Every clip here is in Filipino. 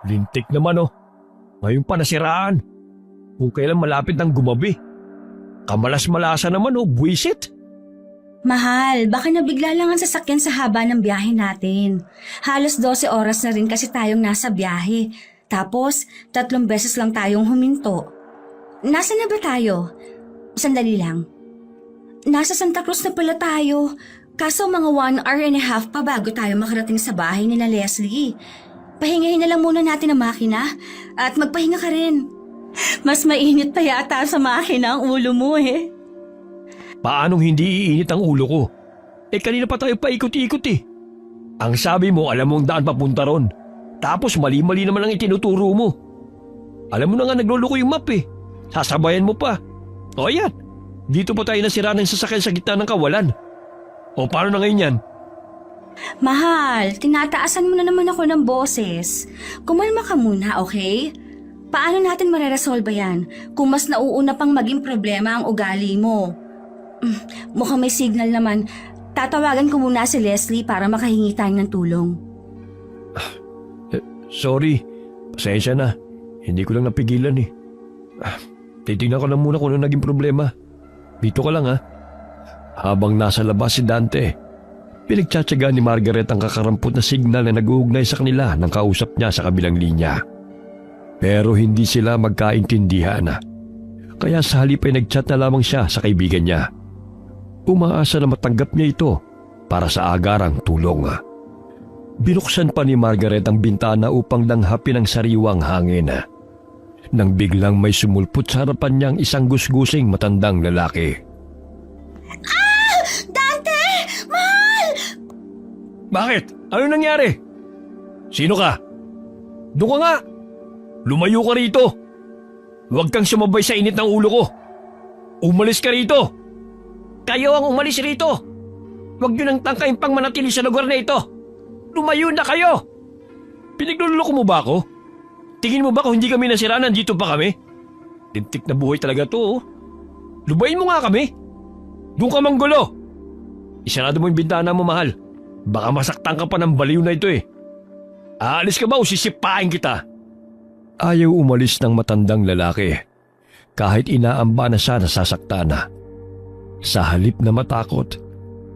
Lintik naman oh. Ngayon pa nasiraan. Kung kailan malapit ng gumabi. Kamalas-malasa naman oh, buwisit. Mahal, baka nabigla lang ang sasakyan sa haba ng biyahe natin. Halos 12 oras na rin kasi tayong nasa biyahe. Tapos, 3 beses lang tayong huminto. Nasaan na ba tayo? Sandali lang. Nasa Santa Cruz na pala tayo. Kaso mga 1 hour and a half pa bago tayo makarating sa bahay nila Leslie. Pahingahin na lang muna natin ang makina at magpahinga ka rin. Mas mainit pa yata sa makina ang ulo mo eh. Paanong hindi iinit ang ulo ko? Kanina pa tayo paikot-ikot eh. Ang sabi mo, alam mo ang daan papunta ron. Tapos mali-mali naman ang itinuturo mo. Alam mo na nga nagluloko yung map eh. Sasabayan mo pa. O yan, dito pa tayo nasira ng sasakyan sa gitna ng kawalan. O paano na ngayon yan? Mahal, tinataasan mo na naman ako ng boses. Kumalma ka muna, okay? Paano natin mareresolba yan kung mas nauuna pang maging problema ang ugali mo? Mukhang may signal naman. Tatawagan ko muna si Leslie para makahingi tayo ng tulong. Sorry, pasensya na. Hindi ko lang napigilan eh. Titignan ko lang muna kung ano naging problema. Dito ka lang ha. Habang nasa labas si Dante, pinagtsatsaga ni Margaret ang kakarampot na signal na nag-uugnay sa kanila ng kausap niya sa kabilang linya. Pero hindi sila magkaintindihan. Kaya sa halip ay nag-chat na lamang siya sa kaibigan niya. Umaasa na matanggap niya ito para sa agarang tulong. Binuksan pa ni Margaret ang bintana upang langhapin ang sariwang hangin. Nang biglang may sumulpot sa harapan niyang isang gusgusing matandang lalaki. Ah! Dante! Mahal! Bakit? Ano nangyari? Sino ka? Doon ka nga! Lumayo ka rito! Huwag kang sumabay sa init ng ulo ko! Umalis ka rito! Kayo ang umalis rito! Huwag niyo nang tangkain pang manatili sa lugar na ito! Lumayo na kayo! Pinagluloko mo ba ako? Tingin mo ba kung hindi kami nasira, nandito pa kami? Lintik na buhay talaga to oh. Lubayin mo nga kami! Doon ka manggulo! Isarado mo yung bintana mo, mahal. Baka masaktan ka pa ng baliw na ito eh. Aalis ka ba o sisipain kita? Ayaw umalis ng matandang lalaki. Kahit inaamba na siya nasasaktan na. Sa halip na matakot,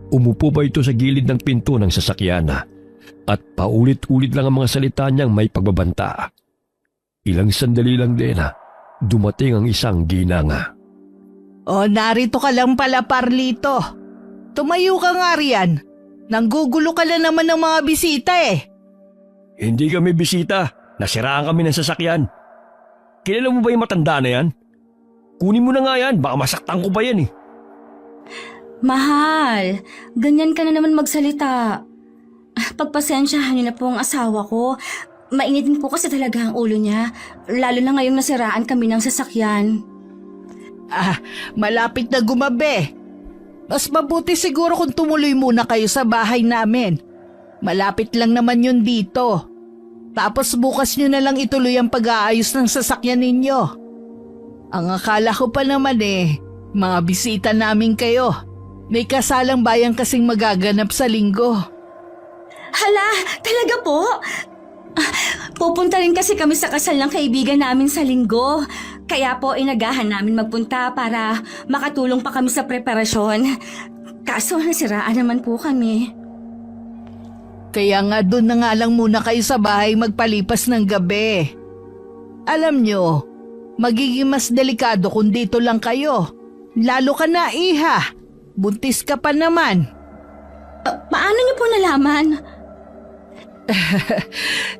umupo pa ito sa gilid ng pinto ng sasakyan at paulit-ulit lang ang mga salita niyang may pagbabanta. Ilang sandali lang din dumating ang isang ginang. O narito ka lang pala, Parlito. Tumayo ka nga riyan. Nanggugulo ka lang naman ng mga bisita eh. Hindi kami bisita. Nasiraan kami ng sasakyan. Kilala mo ba yung matanda na yan? Kunin mo na nga yan. Baka masaktan ko pa yan eh. Mahal, ganyan ka na naman magsalita. Pagpasensyahan niyo na po ang asawa ko. Mainit din po kasi talaga ang ulo niya. Lalo na ngayong nasiraan kami ng sasakyan. Malapit na gumabi. Mas mabuti siguro kung tumuloy muna kayo sa bahay namin. Malapit lang naman yun dito. Tapos bukas nyo na lang ituloy ang pag-aayos ng sasakyan ninyo. Ang akala ko pa naman mga bisita namin kayo. May kasalang bayan kasing magaganap sa linggo. Hala, talaga po? Pupunta rin kasi kami sa kasal ng kaibigan namin sa linggo. Kaya po inagahan namin magpunta para makatulong pa kami sa preparasyon. Kaso nasiraan naman po kami. Kaya nga doon na nga lang muna kayo sa bahay magpalipas ng gabi. Alam nyo, magiging mas delikado kung dito lang kayo. Lalo ka na, iha. Buntis ka pa naman. Paano niyo po nalaman?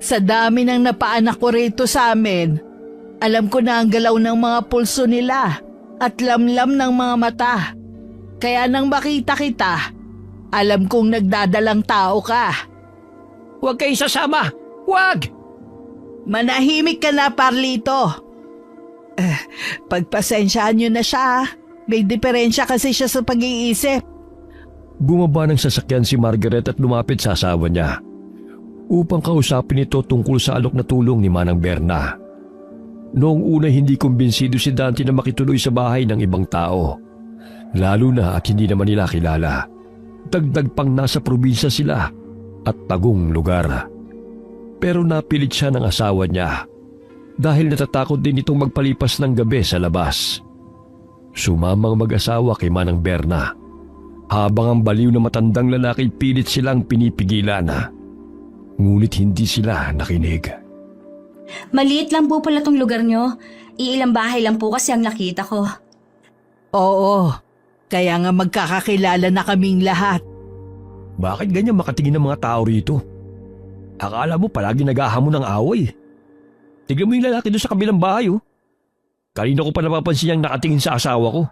Sa dami ng napaanak ko rito sa amin, alam ko na ang galaw ng mga pulso nila at lamlam ng mga mata. Kaya nang makita kita, alam kong nagdadalang tao ka. Huwag kayo sasama! Huwag! Manahimik ka na, Parlito. Pagpasensyaan nyo na siya. May diferensya kasi siya sa pag-iisip. Bumaba ng sasakyan si Margaret at lumapit sa asawa niya upang kausapin ito tungkol sa alok na tulong ni Manang Berna. Noong una hindi kumbinsido si Dante na makituloy sa bahay ng ibang tao. Lalo na at hindi naman nila kilala. Dagdag pang nasa probinsya sila at tagong lugar. Pero napilit siya ng asawa niya dahil natatakot din itong magpalipas ng gabi sa labas. Sumamang mag-asawa kay Manang Berna habang ang baliw na matandang lalaki pilit silang pinipigilan. Ngunit hindi sila nakinig. Maliit lang po pala tong lugar nyo. Iilang bahay lang po kasi ang nakita ko. Oo, kaya nga magkakakilala na kaming lahat. Bakit ganyan makatingin ng mga tao rito? Akala mo palagi naghahamon ng away. Tignan mo yung lalaki doon sa kabilang bahay oh. Kanina ko pa napapansin niyang nakatingin sa asawa ko.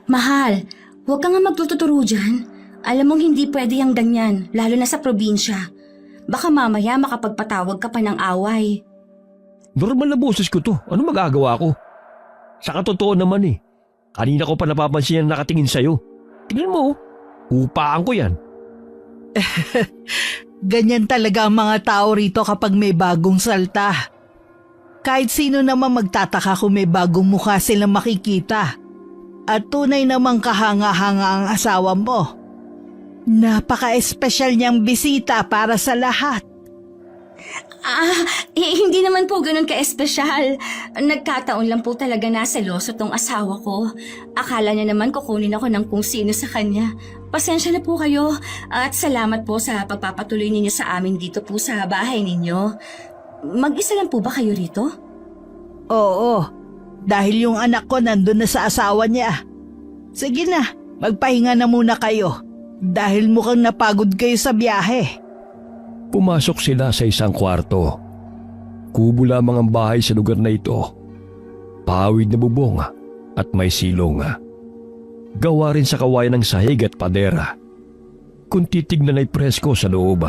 Mahal, huwag ka nga magtututuro dyan. Alam mong hindi pwede yung ganyan, lalo na sa probinsya. Baka mamaya makapagpatawag ka pa ng away. Normal na boses ko to. Ano magagawa ko? Sa katotoo naman eh. Kanina ko pa napapansin niyang nakatingin sa'yo. Tignan mo, upaan ko yan. Ganyan talaga ang mga tao rito kapag may bagong salta. Kahit sino naman magtataka kung may bagong mukha silang makikita. At tunay namang kahanga-hanga ang asawa mo. Napaka-espesyal niyang bisita para sa lahat. Hindi naman po ganun ka-espesyal. Nagkataon lang po talaga na seloso tong asawa ko. Akala niya naman kukunin ako ng kung sino sa kanya. Pasensya na po kayo at salamat po sa pagpapatuloy ninyo sa amin dito po sa bahay ninyo. Mag-isa lang po ba kayo rito? Oo, dahil yung anak ko nandun na sa asawa niya. Sige na, magpahinga na muna kayo dahil mukhang napagod kayo sa biyahe. Pumasok sila sa isang kwarto. Kubo lamang ang bahay sa lugar na ito. Pawid na bubong at may silong. Gawa rin sa kawayan ng sahig at padera. Kung titignan ay presko sa loob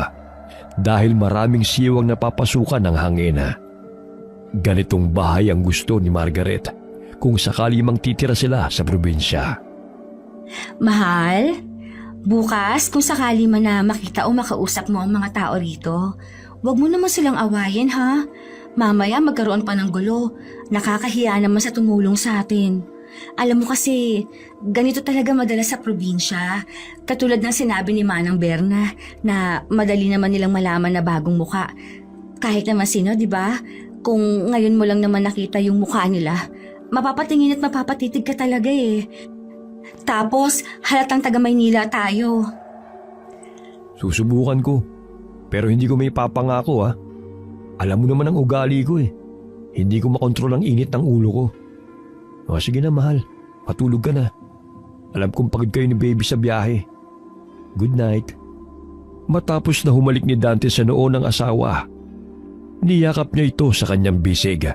dahil maraming siwang napapasukan ng hangin. Ganitong bahay ang gusto ni Margaret kung sakali mang titira sila sa probinsya. Mahal, bukas kung sakali man na makita o makausap mo ang mga tao rito, huwag mo naman silang awayin ha. Mamaya magkaroon pa ng gulo. Nakakahiya naman sa tumulong sa atin. Alam mo kasi, ganito talaga madalas sa probinsya. Katulad ng sinabi ni Manang Berna na madali naman nilang malaman na bagong muka. Kahit naman sino, di ba? Kung ngayon mo lang naman nakita yung mukha nila, mapapatingin at mapapatitig ka talaga eh. Tapos, halatang taga Maynila tayo. Susubukan ko, pero hindi ko may papangako ha. Alam mo naman ang ugali ko eh. Hindi ko makontrol ang init ng ulo ko. O sige na mahal, matulog ka na. Alam kong pagod kayo ni baby sa biyahe. Good night. Matapos na humalik ni Dante sa noo ng asawa, niyakap niya ito sa kanyang bisig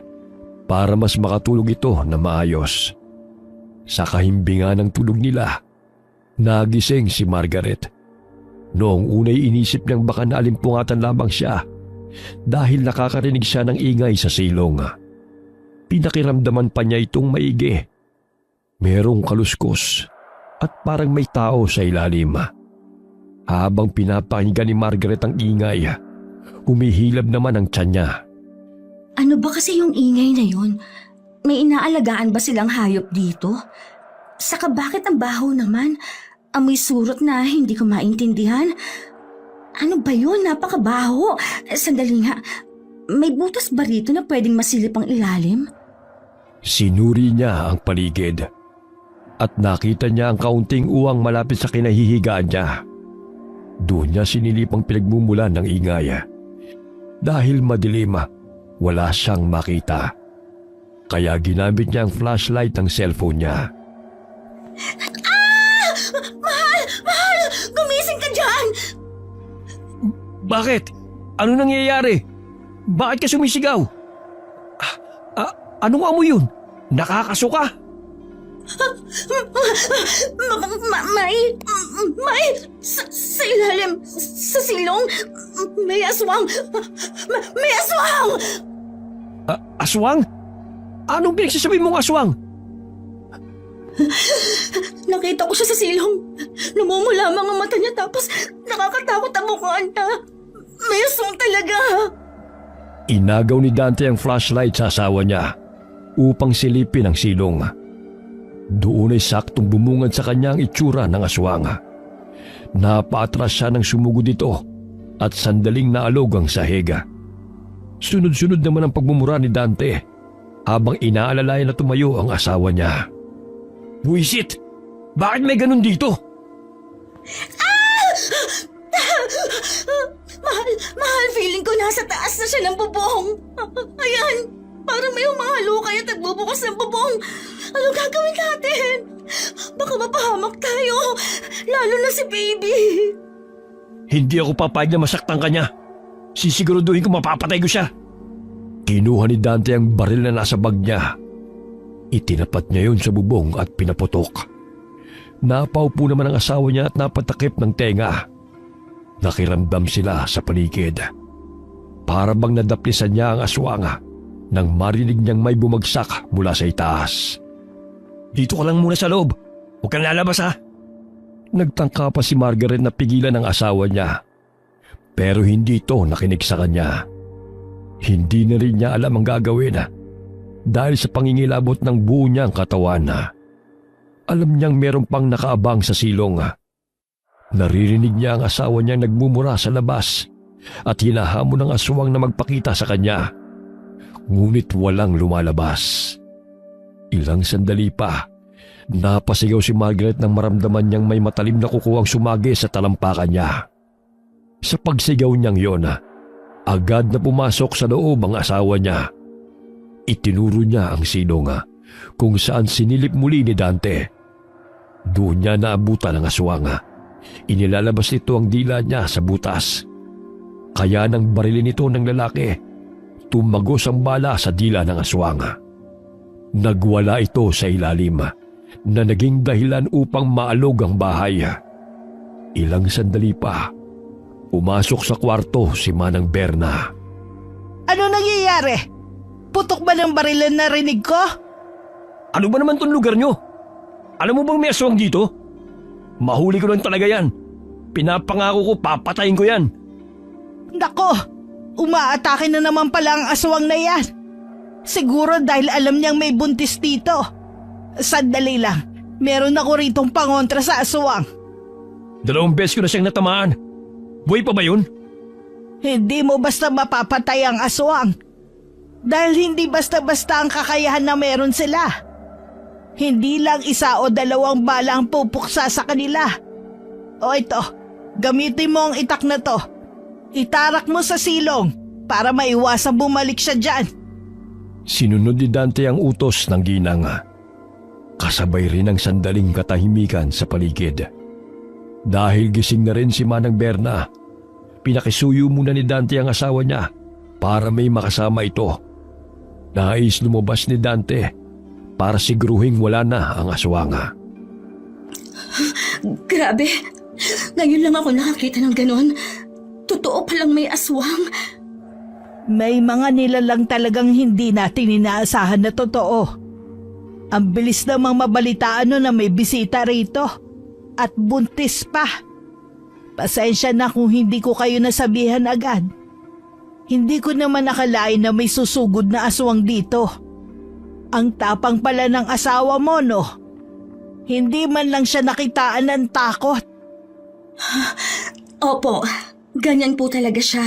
para mas makatulog ito na maayos. Sa kahimbingan ng tulog nila, nagising si Margaret. Noong unay inisip niyang baka naalimpungatan lamang siya dahil nakakarinig siya ng ingay sa silong. Pinakiramdaman pa niya itong maigi. Merong kaluskos at parang may tao sa ilalim. Habang pinapakinggan ni Margaret ang ingay, humihilab naman ang tiyan niya. Ano ba kasi yung ingay na yun? May inaalagaan ba silang hayop dito? Saka bakit ang baho naman? Amoy surot na hindi ko maintindihan. Ano ba yun? Napakabaho. Sandali nga. May butas ba rito na pwedeng masilip ang ilalim? Sinuri niya ang paligid at nakita niya ang kaunting uwang malapit sa kinahihigaan niya. Doon niya sinilip ang pinagmumulan ng ingay. Dahil madilim, wala siyang makita. Kaya ginamit niya ang flashlight ng cellphone niya. Mahal! Mahal! Gumising ka dyan! Bakit? Ano nangyayari? Bakit ka sumisigaw? Anong amoy yun? Nakakasuka? May sa ilalim, sa silong, may aswang! May aswang! Aswang? Anong pinagsasabi mong aswang? Nakita ko siya sa silong. Namumula mga mata niya tapos nakakatakot ang mukha niya. May aswang talaga. Inagaw ni Dante ang flashlight sa asawa niya upang silipin ang silong. Doon ay saktong bumungad sa kanya ang itsura ng aswang. Napaatras siya ng sumugod ito at sandaling naalog ang sahig. Sunod-sunod naman ang pagmumura ni Dante habang inaalalayan na tumayo ang asawa niya. Buisit! Bakit may ganun dito? Mahal, feeling ko nasa taas na siya ng bubong. Ayan, parang may humahalo kaya nagbubukas ng bubong. Ano gagawin natin? Baka mapahamak tayo, lalo na si baby. Hindi ako papayag na masaktan ka niya. Sisiguraduhin ko mapapatay ko siya. Kinuha ni Dante ang baril na nasa bag niya. Itinapat niya yun sa bubong at pinaputok. Napaupo naman ang asawa niya at napatakip ng tenga. Nakiramdam sila sa paligid. Para bang nadaplisan niya ang aswang nang marinig niyang may bumagsak mula sa itaas. Dito ka lang muna sa loob. Huwag kang lalabas ha. Nagtangka pa si Margaret na pigilan ang asawa niya. Pero hindi ito nakinig sa kanya. Hindi na rin niya alam ang gagawin dahil sa pangingilabot ng buo niyang katawan. Alam niyang meron pang nakaabang sa silong. Naririnig niya ang asawa niyang nagmumura sa labas at hinahamon ng aswang na magpakita sa kanya. Ngunit walang lumalabas. Ilang sandali pa, napasigaw si Margaret nang maramdaman niyang may matalim na kukuwang sumagi sa talampakan niya. Sa pagsigaw niyang yon, agad na pumasok sa loob ang asawa niya. Itinuro niya ang silong kung saan sinilip muli ni Dante. Doon niya naabutan ang aswang. Inilalabas nito ang dila niya sa butas. Kaya nang barilin ito ng lalaki, tumagos ang bala sa dila ng aswang. Nagwala ito sa ilalim na naging dahilan upang maalog ang bahay. Ilang sandali pa, pumasok sa kwarto si Manang Berna. Ano nangyayari? Putok ba ng barilan na rinig ko? Ano ba naman tong lugar nyo? Alam mo bang may aswang dito? Mahuli ko lang talaga yan. Pinapangako ko papatayin ko yan. Nako, umaatake na naman pala ang aswang na yan. Siguro dahil alam niyang may buntis dito. Sandali lang, meron ako ritong pangontra sa aswang. 2 beses ko na siyang natamaan. Buhay pa ba yun? Hindi mo basta mapapatay ang aswang. Dahil hindi basta-basta ang kakayahan na meron sila. Hindi lang 1 o 2 bala ang pupuksa sa kanila. O ito, gamitin mo ang itak na to. Itarak mo sa silong para maiwasang bumalik siya dyan. Sinunod ni Dante ang utos ng ginang. Kasabay rin ang sandaling katahimikan sa paligid. Dahil gising na rin si Manang Berna, pinakisuyo muna ni Dante ang asawa niya para may makasama ito. Nais lumabas ni Dante para siguruhing wala na ang aswang. Grabe, ngayon lang ako nakakita ng ganon. Totoo palang may aswang. May mga nilalang talagang hindi natin inaasahan na totoo. Ang bilis namang mabalitaan na may bisita rito. At buntis pa. Pasensya na kung hindi ko kayo nasabihan agad. Hindi ko naman nakalain na may susugod na aswang dito. Ang tapang pala ng asawa mo, no? Hindi man lang siya nakitaan ng takot. Opo, ganyan po talaga siya.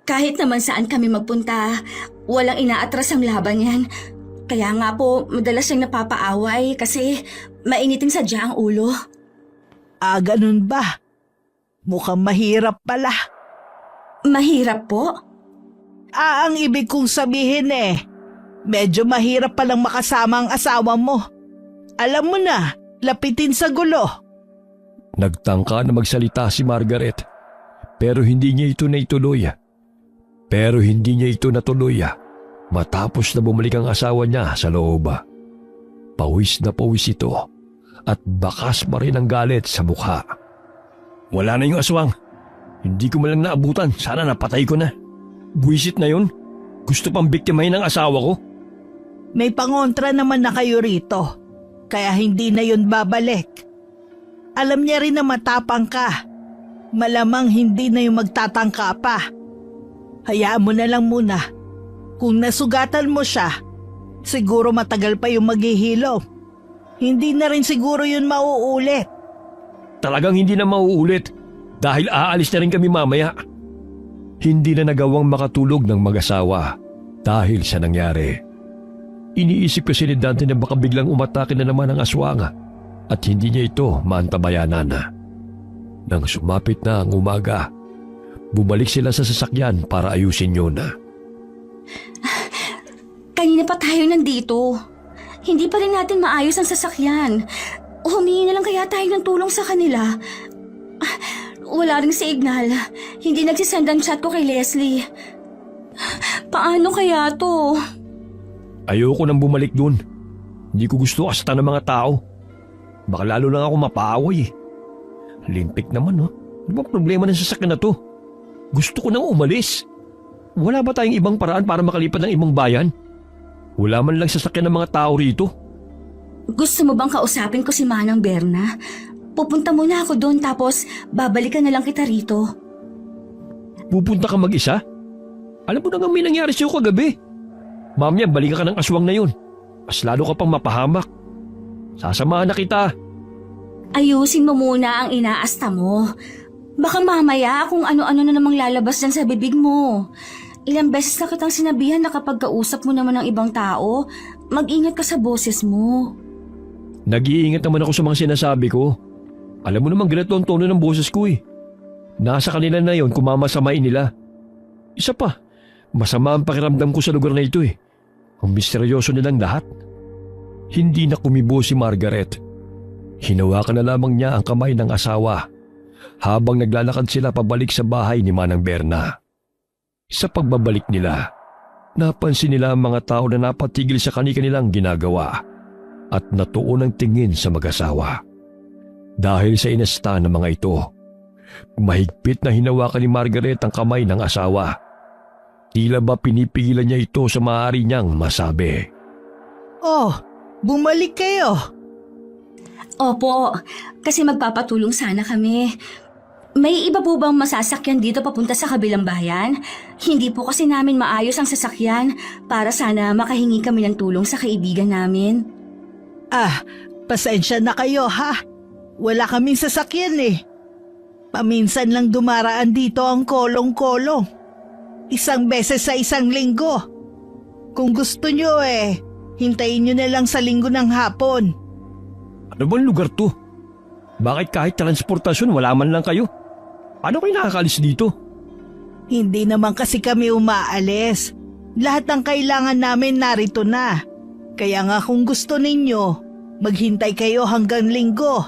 Kahit naman saan kami magpunta, walang inaatras ang laban yan. Kaya nga po, madalas siyang napapaaway kasi mainiting sadya ang ulo. Ah, ganun ba? Mukhang mahirap pala. Mahirap po? Ang ibig kong sabihin medyo mahirap palang makasama ang asawa mo. Alam mo na, lapitin sa gulo. Nagtangka na magsalita si Margaret, pero hindi niya ito natuloy matapos na bumalik ang asawa niya sa loob. Pawis na pawis ito at bakas pa rin ang galit sa mukha. Wala na yung aswang. Hindi ko malang naabutan. Sana napatay ko na. Buwisit na yun. Gusto pang biktimahin ang asawa ko. May pangontra naman na kayo rito, kaya hindi na yun babalik. Alam niya rin na matapang ka. Malamang hindi na yung magtatangka pa. Hayaan mo na lang muna. Kung nasugatan mo siya, siguro matagal pa yung maghihilom. Hindi na rin siguro yun mauulit. Talagang hindi na mauulit dahil aalis na rin kami mamaya. Hindi na nagawang makatulog ng mag-asawa dahil sa nangyari. Iniisip kasi ni Dante na baka biglang umatake na naman ang aswang at hindi niya ito maantabayanan. Nang sumapit na ang umaga, bumalik sila sa sasakyan para ayusin yun. Kanina pa tayo nandito. Hindi pa rin natin maayos ang sasakyan. Humingi na lang kaya tayo ng tulong sa kanila. Wala ring signal. Hindi nagsisend ang chat ko kay Leslie. Paano kaya to? Ayoko nang bumalik dun. Hindi ko gusto asta ng mga tao. Baka lalo lang ako mapaaway. Limpik naman, no? Ano ba problema ng sasakyan na to? Gusto ko nang umalis. Wala ba tayong ibang paraan para makalipat ng ibang bayan? Wala man lang sasakyan ng mga tao rito. Gusto mo bang kausapin ko si Manang Berna? Pupunta muna ako doon tapos babalikan na lang kita rito. Pupunta ka mag-isa? Alam mo na nga may nangyari sa'yo kagabi. Mamaya balikan ka ng aswang na yun. Mas lalo ka pang mapahamak. Sasamahan na kita. Ayusin mo muna ang inaasta mo. Baka mamaya kung ano-ano na namang lalabas dyan sa bibig mo. Ilang beses na kitang sinabihan na kapag kausap mo naman ng ibang tao, mag-ingat ka sa boses mo. Nag-iingat naman ako sa mga sinasabi ko. Alam mo naman ganito ang tono ng boses ko eh. Nasa kanila na yon kung mamasamain nila. Isa pa, masama ang pakiramdam ko sa lugar na ito eh. Ang misteryoso nilang lahat. Hindi na kumibo si Margaret. Hinawakan na lamang niya ang kamay ng asawa habang naglalakad sila pabalik sa bahay ni Manang Berna. Sa pagbabalik nila, napansin nila ang mga tao na napatigil sa kanilang ginagawa at natuon ang tingin sa mag-asawa. Dahil sa inasta ng mga ito, mahigpit na hinawakan ni Margaret ang kamay ng asawa. Tila ba pinipigilan niya ito sa maaari niyang masabi. Oh, bumalik kayo. Opo, kasi magpapatulong sana kami. May iba po bang masasakyan dito papunta sa kabilang bayan? Hindi po kasi namin maayos ang sasakyan para sana makahingi kami ng tulong sa kaibigan namin. Pasensya na kayo ha. Wala kaming sasakyan eh. Paminsan lang dumaraan dito ang kolong-kolong. Isang beses sa isang linggo. Kung gusto nyo hintayin nyo na lang sa linggo ng hapon. Ano bang lugar to? Bakit kahit transportasyon wala man lang kayo? Paano kayo nakakalis dito? Hindi naman kasi kami umaalis. Lahat ng kailangan namin narito na. Kaya nga kung gusto ninyo, maghintay kayo hanggang linggo.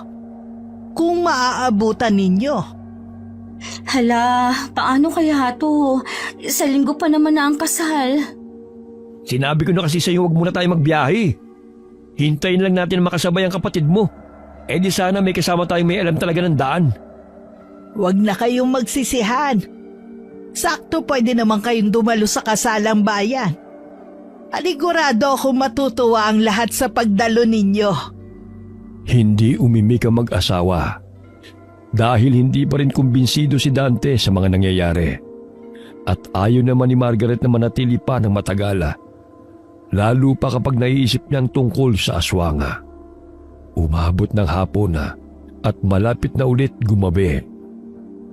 Kung maaabutan ninyo. Hala, paano kaya to? Sa linggo pa naman na ang kasal. Sinabi ko na kasi sa'yo huwag muna tayo magbiyahe. Hintayin lang natin makasabay ang kapatid mo. Eh di sana may kasama tayong may alam talaga ng daan. Huwag na kayong magsisihan. Sakto pwede naman kayong dumalo sa kasalang bayan. Aligurado akong matutuwa ang lahat sa pagdalo ninyo. Hindi umimik ang mag-asawa dahil hindi pa rin kumbinsido si Dante sa mga nangyayari. At ayaw naman ni Margaret na manatili pa ng matagala, lalo pa kapag naiisip niyang tungkol sa aswanga. Umabot ng hapon na at malapit na ulit gumabi.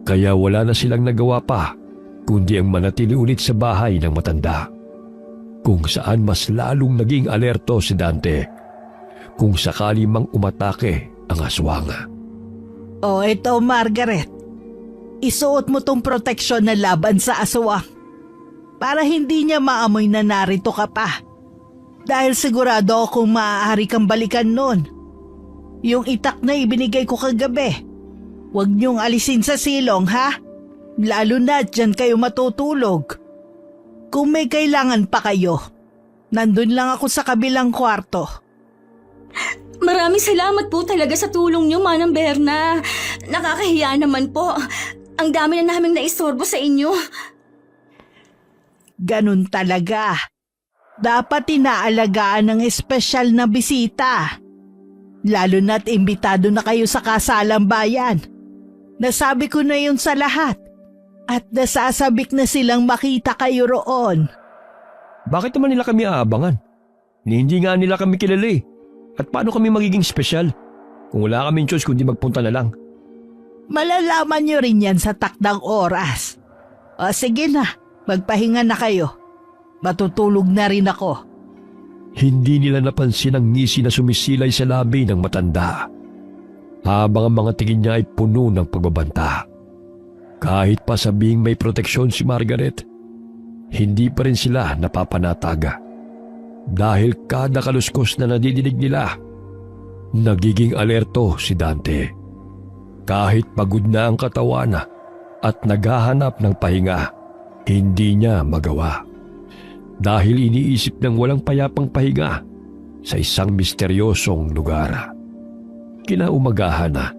Kaya wala na silang nagawa pa kundi ang manatili ulit sa bahay ng matanda. Kung saan mas lalong naging alerto si Dante kung sakali mang umatake ang aswanga. O eto Margaret, isuot mo tong proteksyon na laban sa aswang para hindi niya maamoy na narito ka pa. Dahil sigurado akong maaari kang balikan nun. Yung itak na ibinigay ko kagabi, huwag niyong alisin sa silong ha? Lalo na dyan kayo matutulog. Kung may kailangan pa kayo, nandun lang ako sa kabilang kwarto. Maraming salamat po talaga sa tulong niyo, Manang Berna. Nakakahiya naman po. Ang dami na naming naistorbo sa inyo. Ganun talaga. Dapat inaalagaan ng espesyal na bisita. Lalo na't imbitado na kayo sa kasalang bayan. Nasabi ko na yun sa lahat. At nasasabik na silang makita kayo roon. Bakit naman nila kami aabangan? Hindi nga nila kami kilala eh. At paano kami magiging espesyal? Kung wala kaming choice kundi magpunta na lang. Malalaman nyo rin yan sa takdang oras. O sige na, magpahinga na kayo. Matutulog na rin ako. Hindi nila napansin ang ngisi na sumisilay sa labi ng matanda, habang ang mga tingin niya ay puno ng pagbabanta. Kahit pa sabing may proteksyon si Margaret, hindi pa rin sila napapanataga. Dahil kada kaluskos na nadidinig nila, nagiging alerto si Dante. Kahit pagod na ang katawan at naghahanap ng pahinga, hindi niya magawa. Dahil iniisip ng walang payapang pahinga sa isang misteryosong lugar. Kinaumagahan na,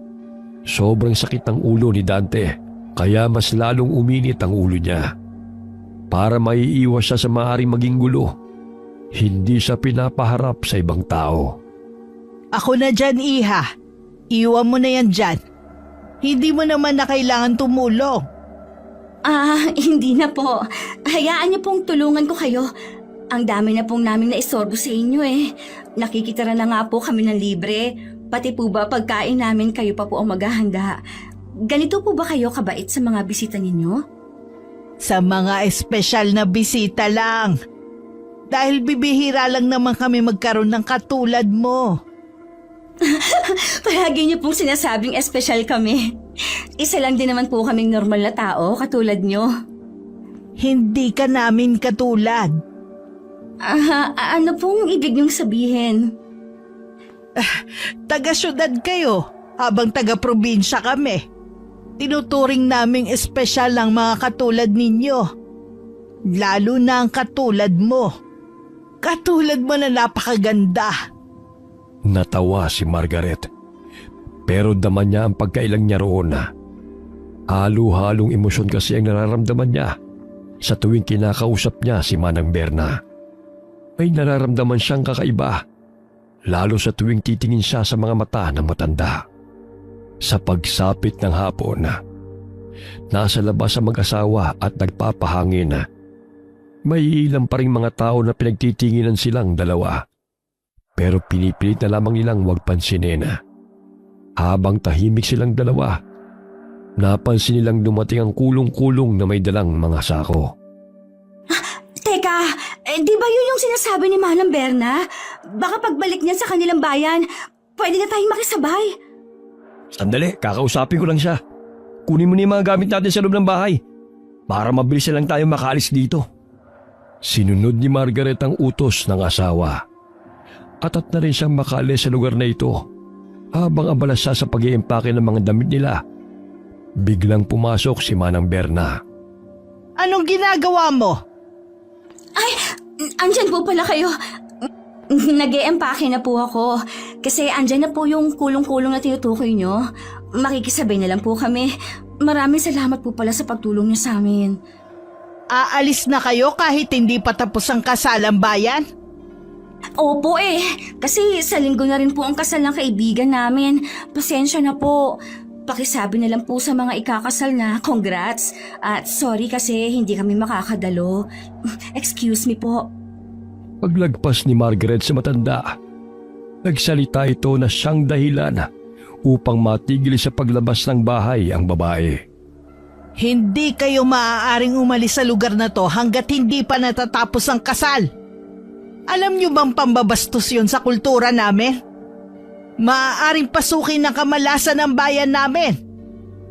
sobrang sakit ng ulo ni Dante, kaya mas lalong uminit ang ulo niya. Para maiiwas siya sa maaaring maging gulo, hindi siya pinapaharap sa ibang tao. Ako na dyan, Iha. Iwan mo na yan dyan. Hindi mo naman na kailangan tumulong. Hindi na po. Hayaan niyo pong tulungan ko kayo. Ang dami na pong naming naisorbo sa inyo eh. Nakikitira na nga po kami ng libre. Pati po ba pagkain namin kayo pa po ang maghahanda. Ganito po ba kayo kabait sa mga bisita ninyo? Sa mga espesyal na bisita lang. Dahil bibihira lang naman kami magkaroon ng katulad mo. Palagi niyo pong sinasabing espesyal kami. Isa lang din naman po kaming normal na tao katulad niyo. Hindi ka namin katulad. Ano pong ibig niyong sabihin? Taga-syudad kayo, habang taga-probinsya kami. Tinuturing naming espesyal ang mga katulad ninyo. Lalo na ang katulad mo. Katulad mo na napakaganda. Natawa si Margaret, pero daman niya ang pagkailang niya roon na. Halo-halong emosyon kasi ang nararamdaman niya sa tuwing kinakausap niya si Manang Berna. May nararamdaman siyang kakaiba, lalo sa tuwing titingin siya sa mga mata ng matanda. Sa pagsapit ng hapon, nasa labas ang mag-asawa at nagpapahangin. May ilang pa ring mga tao na pinagtitinginan silang dalawa. Pero pinipilit na lamang nilang huwag pansinin. Habang tahimik silang dalawa, napansin nilang dumating ang kulong-kulong na may dalang mga sako. Teka, di ba yun yung sinasabi ni Manang Berna? Baka pagbalik niya sa kanilang bayan, pwede na tayong makisabay. Sandali, kakausapin ko lang siya. Kunin mo na yung mga gamit natin sa loob ng bahay para mabilis na lang tayo makaalis dito. Sinunod ni Margaret ang utos ng asawa. Atat na rin siyang makaalis sa lugar na ito. Habang abala siya sa pag-iimpake ng mga damit nila, biglang pumasok si Manang Berna. Anong ginagawa mo? Ay, andyan po pala kayo. Nag-e-empake na po ako. Kasi andyan na po yung kulong-kulong na tinutukoy nyo. Makikisabay na lang po kami. Maraming salamat po pala sa pagtulong niyo sa amin. Aalis na kayo kahit hindi pa tapos ang kasalang bayan? Opo kasi sa linggo na rin po ang kasal ng kaibigan namin. Pasensya na po. Pakisabi na lang po sa mga ikakasal na congrats. At sorry kasi hindi kami makakadalo. Excuse me po. Paglagpas ni Margaret sa matanda, nagsalita ito na siyang dahilan upang matigil sa paglabas ng bahay ang babae. Hindi kayo maaaring umalis sa lugar na to hanggat hindi pa natatapos ang kasal. Alam niyo bang pambabastos yun sa kultura namin? Maaaring pasukin ng kamalasan ng bayan namin.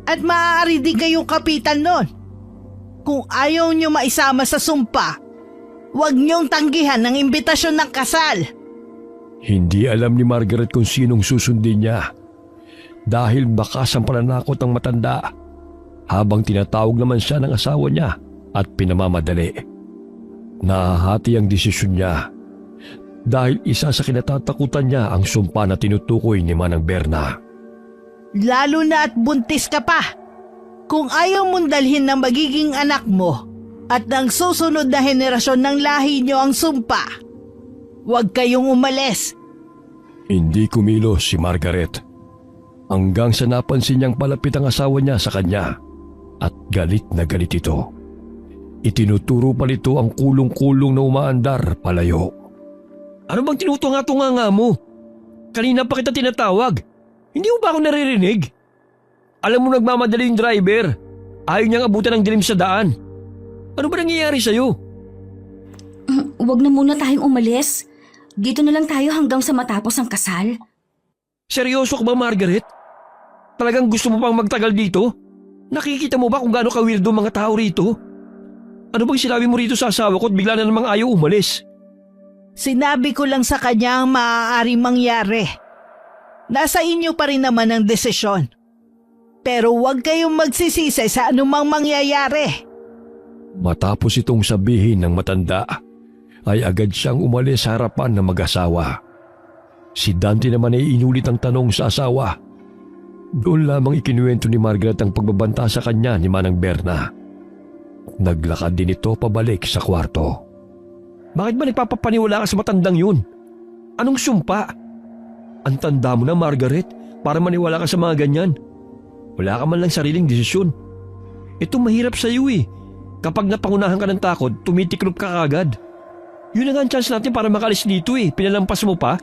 At maaari din kayong kapitan nun. Kung ayaw niyo maisama sa sumpa, huwag niyong tanggihan ang imbitasyon ng kasal. Hindi alam ni Margaret kung sinong susundin niya dahil bakas ang pananakot ng matanda habang tinatawag naman siya ng asawa niya at pinamamadali. Nahahati ang desisyon niya dahil isa sa kinatatakutan niya ang sumpa na tinutukoy ni Manang Berna. Lalo na at buntis ka pa. Kung ayaw mong dalhin ng magiging anak mo at ng susunod na henerasyon ng lahi niyo ang sumpa, huwag kayong umalis. Hindi kumilos si Margaret hanggang sa napansin niyang palapit ang asawa niya sa kanya at galit na galit ito. Itinuturo pa nito ang kulong-kulong na umaandar palayo. Ano bang tinutunga-tunga nga mo? Kanina pa kita tinatawag. Hindi mo ba ako naririnig? Alam mo nagmamadali yung driver. Ayaw niyang abutan ng dilim sa daan. Ano ba nangyayari sa'yo? Huwag na muna tayong umalis. Dito na lang tayo hanggang sa matapos ang kasal. Seryoso ka ba, Margaret? Talagang gusto mo pang magtagal dito? Nakikita mo ba kung gaano ka-weirdo mga tao rito? Ano bang sinabi mo rito sa asawa ko at bigla na namang ayaw umalis? Sinabi ko lang sa kanya ang maaaring mangyari. Nasa inyo pa rin naman ang desisyon. Pero huwag kayong magsisisi sa anumang mangyayari. Matapos itong sabihin ng matanda, ay agad siyang umalis sa harapan ng mag-asawa. Si Dante naman ay inulit ang tanong sa asawa. Doon lamang ikinuwento ni Margaret ang pagbabanta sa kanya ni Manang Berna. Naglakad din ito pabalik sa kwarto. Bakit ba nagpapapaniwala ka sa matandang yun? Anong sumpa? Ang tanda mo na, Margaret, para maniwala ka sa mga ganyan. Wala ka man lang sariling desisyon. Ito mahirap sa iyo eh. Kapag napangunahan ka ng takot, tumitiklop ka kagad. Yun na nga ang chance natin para makalis dito eh. Pinalampas mo pa.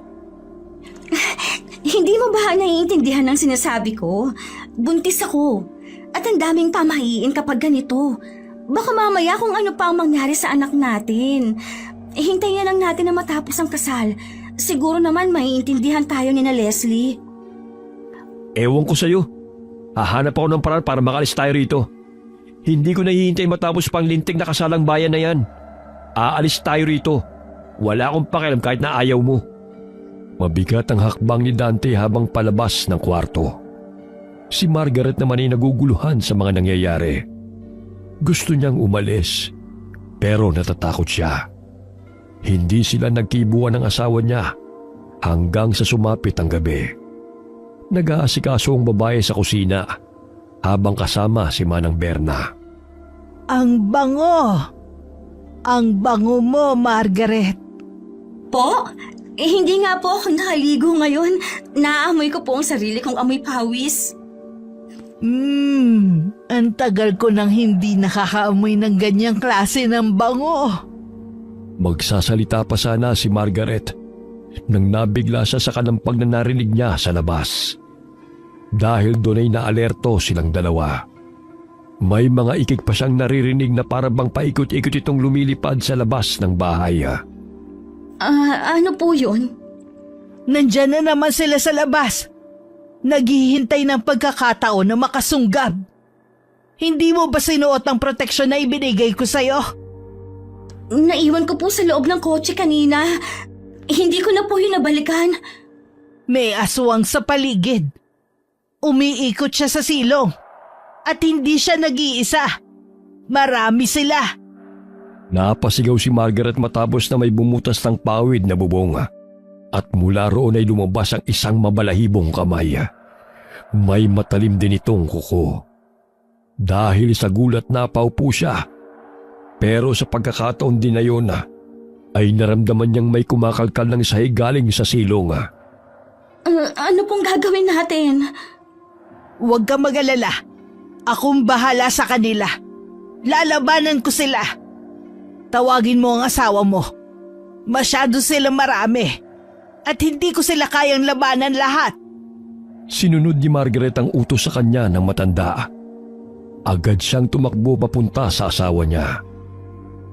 Hindi mo ba naiintindihan ang sinasabi ko? Buntis ako. At ang daming pamahiin kapag ganito. Baka mamaya kung ano pa ang mangyari sa anak natin. Hintayin na lang natin na matapos ang kasal. Siguro naman maiintindihan tayo ni na Leslie. Ewan ko sa'yo. Hahanap ako ng paraan para makalis tayo rito. Hindi ko nahihintay matapos pang lintig na kasalang bayan na yan. Aalis tayo rito. Wala akong pakialam kahit na ayaw mo. Mabigat ang hakbang ni Dante habang palabas ng kwarto. Si Margaret naman ay naguguluhan sa mga nangyayari. Gusto niyang umalis, pero natatakot siya. Hindi sila nagkibuan ng asawa niya hanggang sa sumapit ang gabi. Nag-aasikaso ang babae sa kusina habang kasama si Manang Berna. Ang bango! Ang bango mo, Margaret. Po? Hindi nga po ako nakaligo ngayon. Naamoy ko po ang sarili kong amoy pawis. Ang tagal ko nang hindi nakakaamoy ng ganyang klase ng bango. Magsasalita pa sana si Margaret nang nabigla siya sa kalampag na narinig niya sa labas. Dahil doon ay naalerto silang dalawa. May mga ikik pa siyang naririnig na para bang paikot-ikot itong lumilipad sa labas ng bahay. Ano po yun? Nandyan na naman sila sa labas. Naghihintay ng pagkakataon na makasunggab. Hindi mo ba sinuot ang proteksyon na ibinigay ko sa'yo? Naiwan ko po sa loob ng kotse kanina. Hindi ko na po yun nabalikan. May aswang sa paligid. Umiikot siya sa silong. At hindi siya nag-iisa. Marami sila. Napasigaw si Margaret matapos na may bumutas ng pawid na bubong. At mula roon ay lumabas ang isang mabalahibong kamay. May matalim din itong kuko. Dahil sa gulat napaupo siya. Pero sa pagkakataon din na yun, ay naramdaman niyang may kumakalkal ng sahig galing sa silong. Ano pong gagawin natin? Huwag ka mag-alala. Akong bahala sa kanila. Lalabanan ko sila. Tawagin mo ang asawa mo. Masyado sila marami. At hindi ko sila kayang labanan lahat. Sinunod ni Margaret ang utos sa kanya ng matanda. Agad siyang tumakbo papunta sa asawa niya.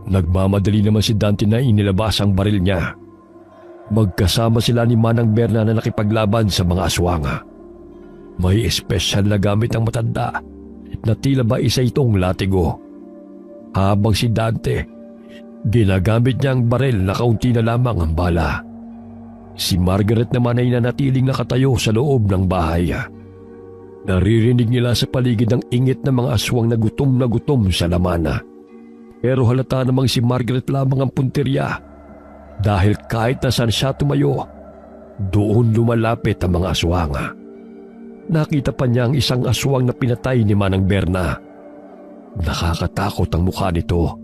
Nagmamadali naman si Dante na inilabas ang baril niya. Magkasama sila ni Manang Berna na nakipaglaban sa mga aswanga. May espesyal na gamit ang matanda na tila ba isa itong latigo. Habang si Dante, ginagamit niya ang baril na kaunti na lamang ang bala. Si Margaret naman ay nanatiling nakatayo sa loob ng bahay. Naririnig nila sa paligid ang ingit ng mga aswang na gutom sa laman. Pero halata namang si Margaret lamang ang punteriya dahil kahit na saan siya tumayo, doon lumalapit ang mga aswang. Nakita pa niya ang isang aswang na pinatay ni Manang Berna. Nakakatakot ang mukha nito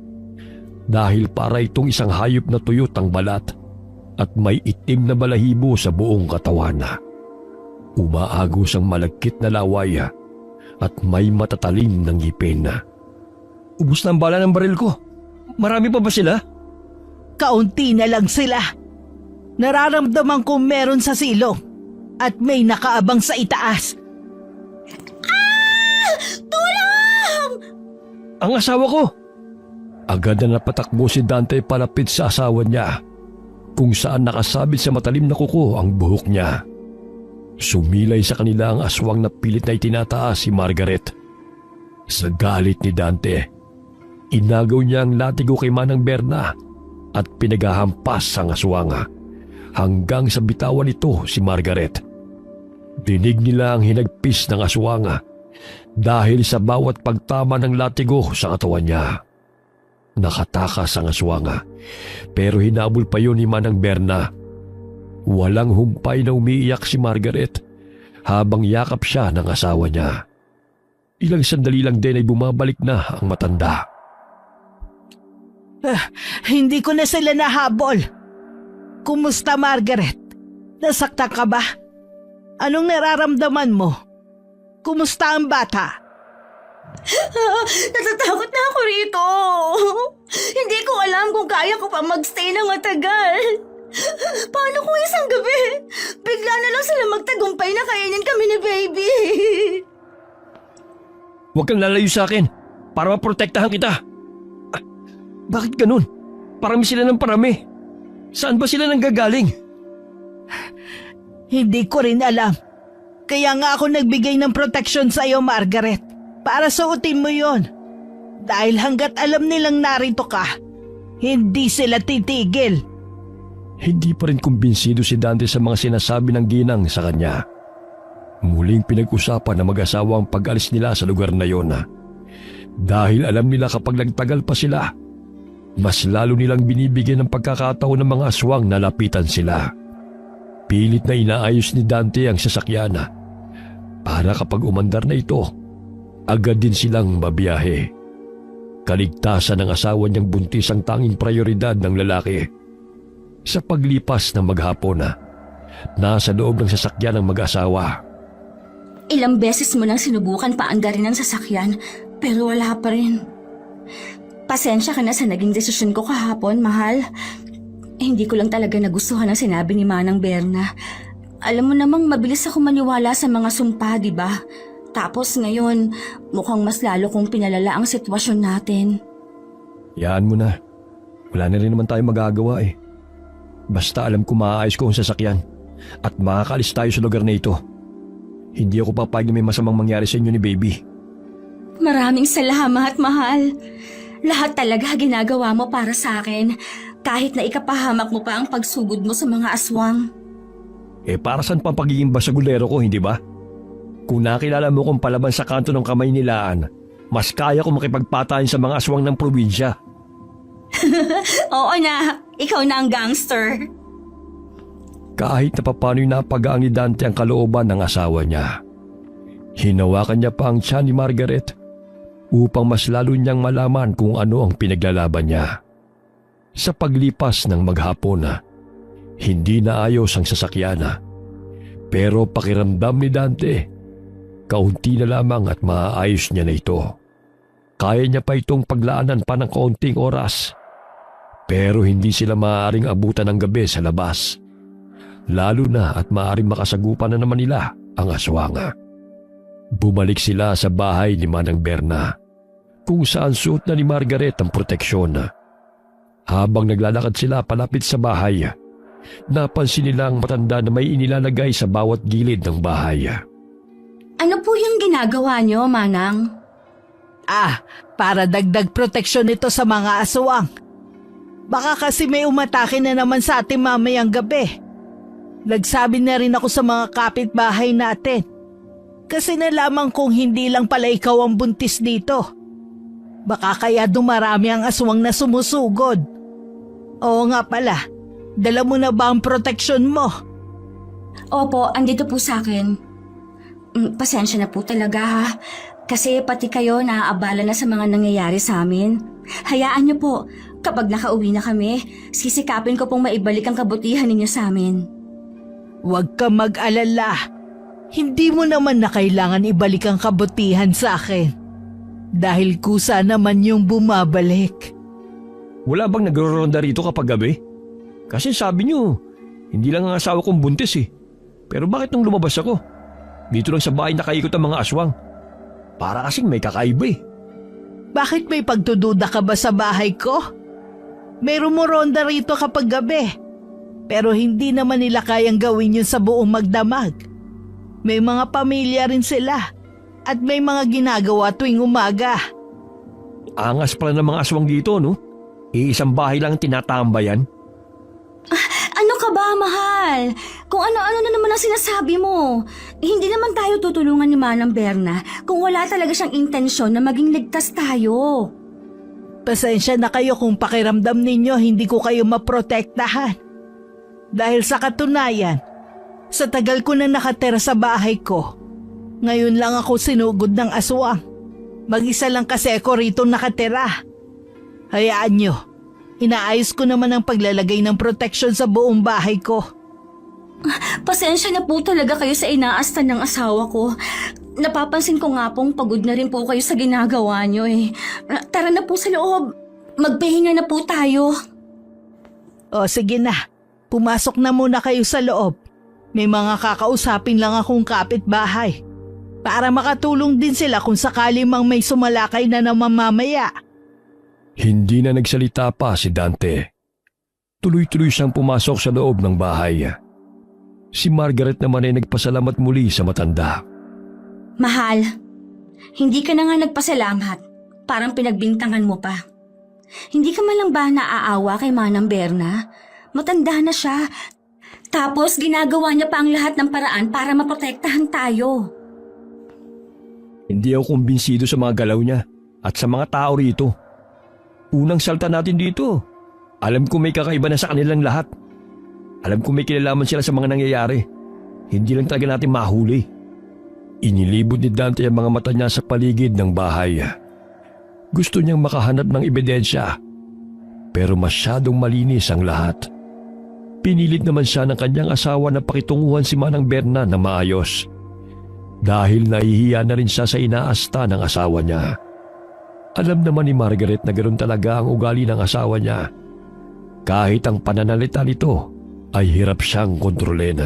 dahil para itong isang hayop na tuyot ang balat at may itim na balahibo sa buong katawan. Umaagos ang malagkit na laway at may matatalim ng ngipin. Ubus na ang bala ng baril ko. Marami pa ba sila? Kaunti na lang sila. Nararamdaman ko meron sa silong at may nakaabang sa itaas. Tulong! Ang asawa ko! Agad na napatakbo si Dante palapit sa asawa niya, kung saan nakasabit sa matalim na kuko ang buhok niya. Sumilay sa kanila ang aswang na pilit na itinataas si Margaret. Sa galit ni Dante, inagaw niya ang latigo kay Manang Berna at pinagahampas ang aswang hanggang sa bitawan nito si Margaret. Dinig nila ang hinagpis ng aswang dahil sa bawat pagtama ng latigo sa katawan niya. Nakatakas ang aswang pero hinabol pa yun ni Manang Berna. Walang humpay na umiiyak si Margaret habang yakap siya ng asawa niya. Ilang sandali lang din ay bumabalik na ang matanda. Hindi ko na sila nahabol. Kumusta, Margaret? Nasaktan ka ba? Anong nararamdaman mo? Kumusta ang bata? Natatakot na ako rito. Hindi ko alam kung kaya ko pa magstay ng matagal. Paano kung isang gabi, bigla na lang sila magtagumpay na kainin kami ni baby? Huwag kang lalayo sa akin para maprotektahan kita. Bakit ganun? Parami sila ng parami. Saan ba sila nanggagaling? Hindi ko rin alam. Kaya nga ako nagbigay ng proteksyon sa iyo, Margaret. Para suotin mo yon. Dahil hanggat alam nilang narito ka, hindi sila titigil. Hindi pa rin kumbinsido si Dante sa mga sinasabi ng ginang sa kanya. Muling pinag-usapan na mag-asawa ang pag-alis nila sa lugar na yon. Dahil alam nila kapag nagtagal pa sila, mas lalo nilang binibigyan ng pagkakataon ng mga aswang na lapitan sila. Pilit na inaayos ni Dante ang sasakyan para kapag umandar na ito, agad din silang mabiyahe. Kaligtasan ng asawa niyang buntis ang tanging prioridad ng lalaki. Sa paglipas ng maghapon nasa loob ng sasakyan ng mag-asawa. Ilang beses mo nang sinubukan paandarin ang sasakyan, pero wala pa rin. Pasensya ka na sa naging desisyon ko kahapon, mahal. Hindi ko lang talaga nagustuhan ang sinabi ni Manang Berna. Alam mo namang mabilis ako maniwala sa mga sumpa, di ba? Tapos ngayon, mukhang mas lalo kong pinalala ang sitwasyon natin. Yaan mo na. Wala na rin naman tayo magagawa eh. Basta alam ko maaayos ko ang sasakyan at makakaalis tayo sa lugar na ito. Hindi ako papayag na may masamang mangyari sa inyo ni baby. Maraming salamat, mahal. Lahat talaga ginagawa mo para sa akin, kahit na ikapahamak mo pa ang pagsugod mo sa mga aswang. Para saan pa ang pagiging basagulero ko, hindi ba? Kung nakilala mo kong palaban sa kanto ng kamay nilaan, mas kaya ko makipagpatayan sa mga aswang ng probinsya. Oo na, ikaw na ang gangster. Kahit na papano'y napagaang ni Dante ang kalooban ng asawa niya, hinawakan niya pa ang tiyan ni Margaret upang mas lalo niyang malaman kung ano ang pinaglalaban niya. Sa paglipas ng maghapon hindi na ayos ang sasakyan pero pakiramdam ni Dante, kaunti na lamang at maaayos niya na ito. Kaya niya pa itong paglaanan pa ng kaunting oras. Pero hindi sila maaaring abutan ng gabi sa labas. Lalo na at maaaring makasagupan na naman nila ang aswang. Bumalik sila sa bahay ni Manang Berna, kung saan suot na ni Margaret ang proteksyon. Habang naglalakad sila palapit sa bahay, napansin nila ang matanda na may inilalagay sa bawat gilid ng bahay. Ano po yung ginagawa niyo, Manang? Para dagdag proteksyon nito sa mga aswang. Baka kasi may umatake na naman sa atin mamayang gabi. Nagsabi na rin ako sa mga kapitbahay natin. Kasi nalaman kong hindi lang pala ikaw ang buntis dito. Baka kaya dumarami ang aswang na sumusugod. Oo nga pala, dala mo na ba ang proteksyon mo? Opo, andito po sa akin. Pasensya na po talaga ha. Kasi pati kayo naaabala na sa mga nangyayari sa amin. Hayaan niyo po, kapag nakauwi na kami, sisikapin ko pong maibalik ang kabutihan ninyo sa amin. Huwag ka mag-alala. Hindi mo naman na kailangan ibalik ang kabutihan sa akin. Dahil kusa naman yung bumabalik. Wala bang nagro-ronda rito kapag gabi? Kasi sabi niyo, hindi lang ang asawa kong buntis eh. Pero bakit nung lumabas ako? Dito lang sa bahay nakaikot ang mga aswang. Para kasing may kakaiba eh. Bakit may pagdududa ka ba sa bahay ko? May rumoronda rito kapag gabi. Pero hindi naman nila kayang gawin yun sa buong magdamag. May mga pamilya rin sila at may mga ginagawa tuwing umaga. Angas pala ng mga aswang dito, no? Iisang bahay lang ang tinatambayan. Ano ka ba, mahal? Kung ano-ano na naman ang sinasabi mo. Hindi naman tayo tutulungan ni Manang Berna kung wala talaga siyang intensyon na maging ligtas tayo. Pasensya na kayo kung pakiramdam ninyo hindi ko kayo maprotektahan. Dahil sa katunayan, sa tagal ko na nakatira sa bahay ko, ngayon lang ako sinugod ng aswang. Mag-isa lang kasi ako rito nakatira. Hayaan nyo, inaayos ko naman ang paglalagay ng protection sa buong bahay ko. Pasensya na po talaga kayo sa inaastan ng asawa ko. Napapansin ko nga pong pagod na rin po kayo sa ginagawa nyo eh. Tara na po sa loob. Magpahinga na po tayo. O sige na, pumasok na muna kayo sa loob. May mga kakausapin lang akong kapitbahay. Para makatulong din sila kung sakali mang may sumalakay na mamamaya. Hindi na nagsalita pa si Dante. Tuloy-tuloy siyang pumasok sa loob ng bahay. Si Margaret naman ay nagpasalamat muli sa matanda. Mahal, hindi ka na nga nagpasalamat. Parang pinagbintangan mo pa. Hindi ka man lang ba naaawa kay Manang Berna? Matanda na siya. Tapos ginagawa niya pa ang lahat ng paraan para maprotektahan tayo. Hindi ako kumbinsido sa mga galaw niya at sa mga tao rito. Unang salta natin dito. Alam ko may kakaiba na sa kanilang lahat. Alam ko may kinalaman sila sa mga nangyayari. Hindi lang talaga natin mahuli. Inilibot ni Dante ang mga mata niya sa paligid ng bahay. Gusto niyang makahanap ng ebidensya. Pero masyadong malinis ang lahat. Pinilit naman siya ng kanyang asawa na pakitunguhan si Manang Berna na maayos. Dahil nahihiya na rin siya sa inaasta ng asawa niya. Alam naman ni Margaret na ganoon talaga ang ugali ng asawa niya. Kahit ang pananalita nito ay hirap siyang kontrolin.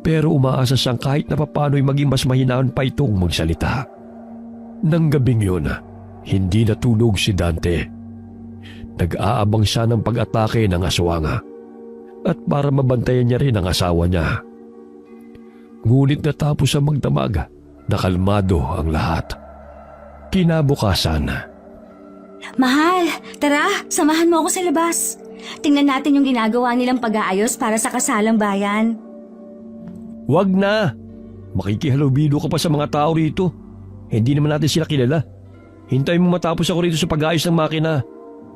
Pero umaasa siyang kahit na papano'y maging mas mahinahon pa itong magsalita. Nang gabing yun, hindi natulog si Dante. Nag-aabang siya ng pag-atake ng aswang at para mabantayan niya rin ang asawa niya. Ngunit natapos ang magdamag, nakalmado ang lahat. Kinabukasan. Mahal, tara, samahan mo ako sa labas. Tingnan natin yung ginagawa nilang pag-aayos para sa kasalang bayan. Wag na! Makikihalubilo ka pa sa mga tao rito. Hindi naman natin sila kilala. Hintayin mo matapos ako rito sa pag-aayos ng makina.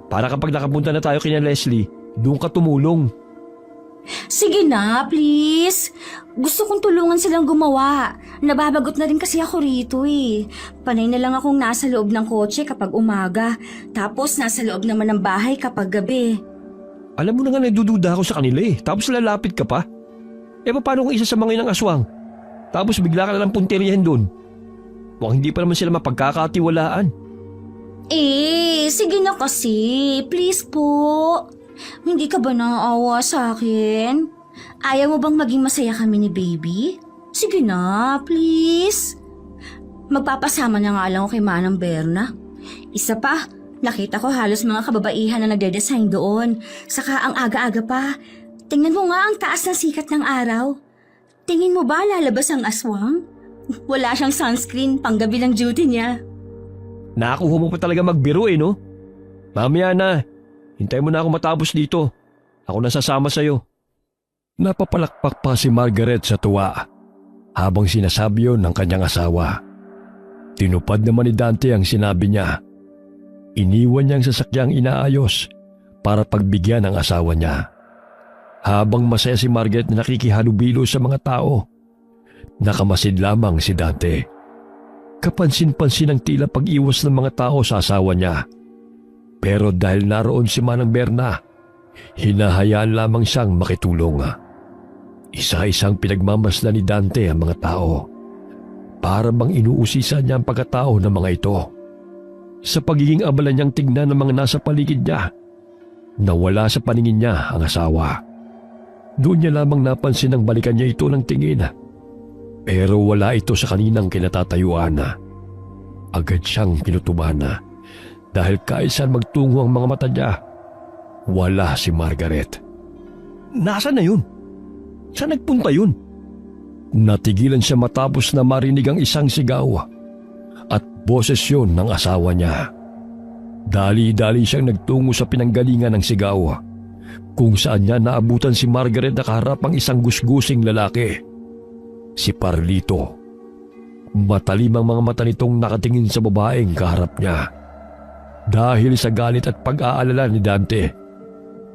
Para kapag nakapunta na tayo kina Leslie, doon ka tumulong. Sige na, please. Gusto kong tulungan silang gumawa. Nababagot na rin kasi ako rito eh. Panay na lang akong nasa loob ng kotse kapag umaga. Tapos nasa loob naman ng bahay kapag gabi. Alam mo na nga nagdududa ako sa kanila eh. Tapos lalapit ka pa. Eh paano kung isa sa mga ng aswang? Tapos bigla ka na lang punteriyahin doon. Mukhang hindi pa naman sila mapagkakatiwalaan. Eh, sige na kasi. Please po. Hindi ka ba naawa sa akin? Ayaw mo bang maging masaya kami ni baby? Sige na, please. Magpapasama na nga lang ako kay Manang Berna. Isa pa, nakita ko halos mga kababaihan na nagde-design doon. Saka ang aga-aga pa. Tingnan mo nga ang taas ng sikat ng araw. Tingin mo ba lalabas ang aswang? Wala siyang sunscreen, panggabi ng duty niya. Nakakuha mo pa talaga magbiro eh, no? Mamaya na. Hintay mo na ako matapos dito. Ako na sasama sa'yo. Napapalakpak pa si Margaret sa tuwa habang sinasabi yun ng kanyang asawa. Tinupad naman ni Dante ang sinabi niya. Iniwan niya ang sasakyang inaayos para pagbigyan ng asawa niya. Habang masaya si Margaret na nakikihalubilo sa mga tao, nakamasid lamang si Dante. Kapansin-pansin ang tila pag-iwas ng mga tao sa asawa niya. Pero dahil naroon si Manang Berna, hinahayaan lamang siyang makitulong. Isa-isang pinagmamasdan ni Dante ang mga tao. Para bang inuusisa niya ang pagkatao ng mga ito. Sa pagiging abala niyang tignan ng mga nasa paligid niya, nawala sa paningin niya ang asawa. Doon niya lamang napansin ang balikan niya ito ng tingin. Pero wala ito sa kaninang kinatatayuan. Agad siyang kinutuban dahil kahit saan magtungo ang mga mata niya, wala si Margaret. Nasaan na yun? Saan nagpunta yun? Natigilan siya matapos na marinig ang isang sigaw at boses yun ng asawa niya. Dali-dali siyang nagtungo sa pinanggalingan ng sigaw kung saan niya naabutan si Margaret na kaharap ang isang gusgusing lalaki. Si Parlito. Matalim ang mga mata nitong nakatingin sa babaeng kaharap niya. Dahil sa galit at pag-aalala ni Dante,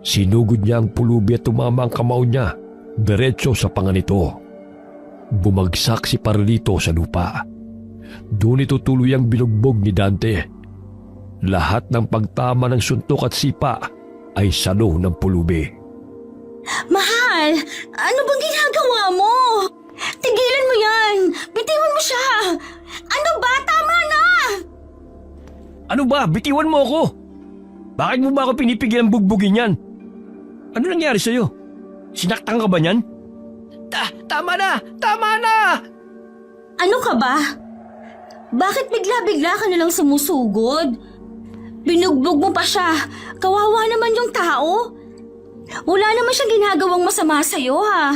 sinugod niya ang pulubi at tumama ang kamao niya diretso sa panga nito. Bumagsak si Parlito sa lupa. Doon ito tuluyang binugbog ni Dante. Lahat ng pagtama ng suntok at sipa ay salo ng pulubi. Mahal, ano bang ginagawa mo? Tigilan mo yan! Bitiwan mo siya! Ano ba? Tama na! Ano ba? Bitiwan mo ako! Bakit mo ba ako pinipigil ang bugbugin yan? Ano nangyari sa'yo? Sinaktan ka ba niyan? Tama na! Tama na! Ano ka ba? Bakit bigla-bigla ka nalang sumusugod? Binugbog mo pa siya. Kawawa naman yung tao. Wala naman siyang ginagawang masama sa'yo ha.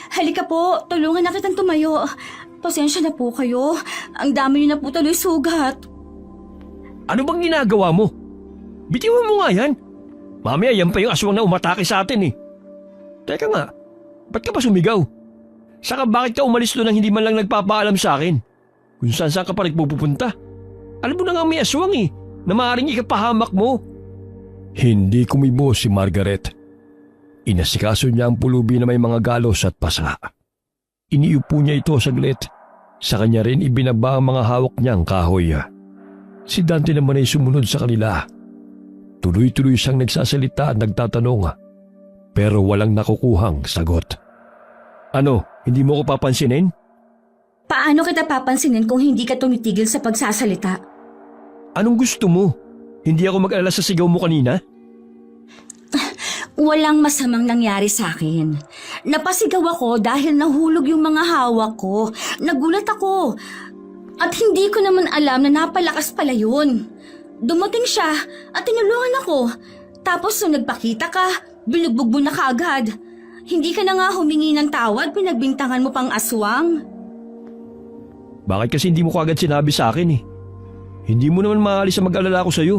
Halika po, tulungan na kitang tumayo. Pasensya na po kayo. Ang dami niyo na po tuloy sugat. Ano bang ginagawa mo? Bitiwan mo nga yan. Mamaya yan pa yung aswang na umatake sa atin eh. Teka nga, ba't ka pa sumigaw? Saka bakit ka umalis doon nang hindi man lang nagpapaalam sa akin? Kung saan ka pa nagpupunta? Alam mo na nga may aswang eh, na maaaring ikapahamak mo. Hindi kumibo si Margaret. Inasikaso niya ang pulubi na may mga galos at pasa. Iniupo niya ito saglit. Sa kanya rin ibinaba ang mga hawak niyang kahoy. Si Dante naman ay sumunod sa kanila. Tuloy-tuloy siyang nagsasalita at nagtatanong, pero walang nakukuhang sagot. Ano, hindi mo ko papansinin? Paano kita papansinin kung hindi ka tumitigil sa pagsasalita? Anong gusto mo? Hindi ako mag-alala sa sigaw mo kanina? Walang masamang nangyari sa akin. Napasigaw ako dahil nahulog yung mga hawak ko. Nagulat ako. At hindi ko naman alam na napalakas pala yun. Dumating siya at tinulungan ako. Tapos nung nagpakita ka, binugbog mo na kaagad. Hindi ka na nga humingi ng tawad, pinagbintangan mo pang aswang. Bakit kasi hindi mo kaagad sinabi sa akin eh? Hindi mo naman maalis sa mag-alala ko sa'yo.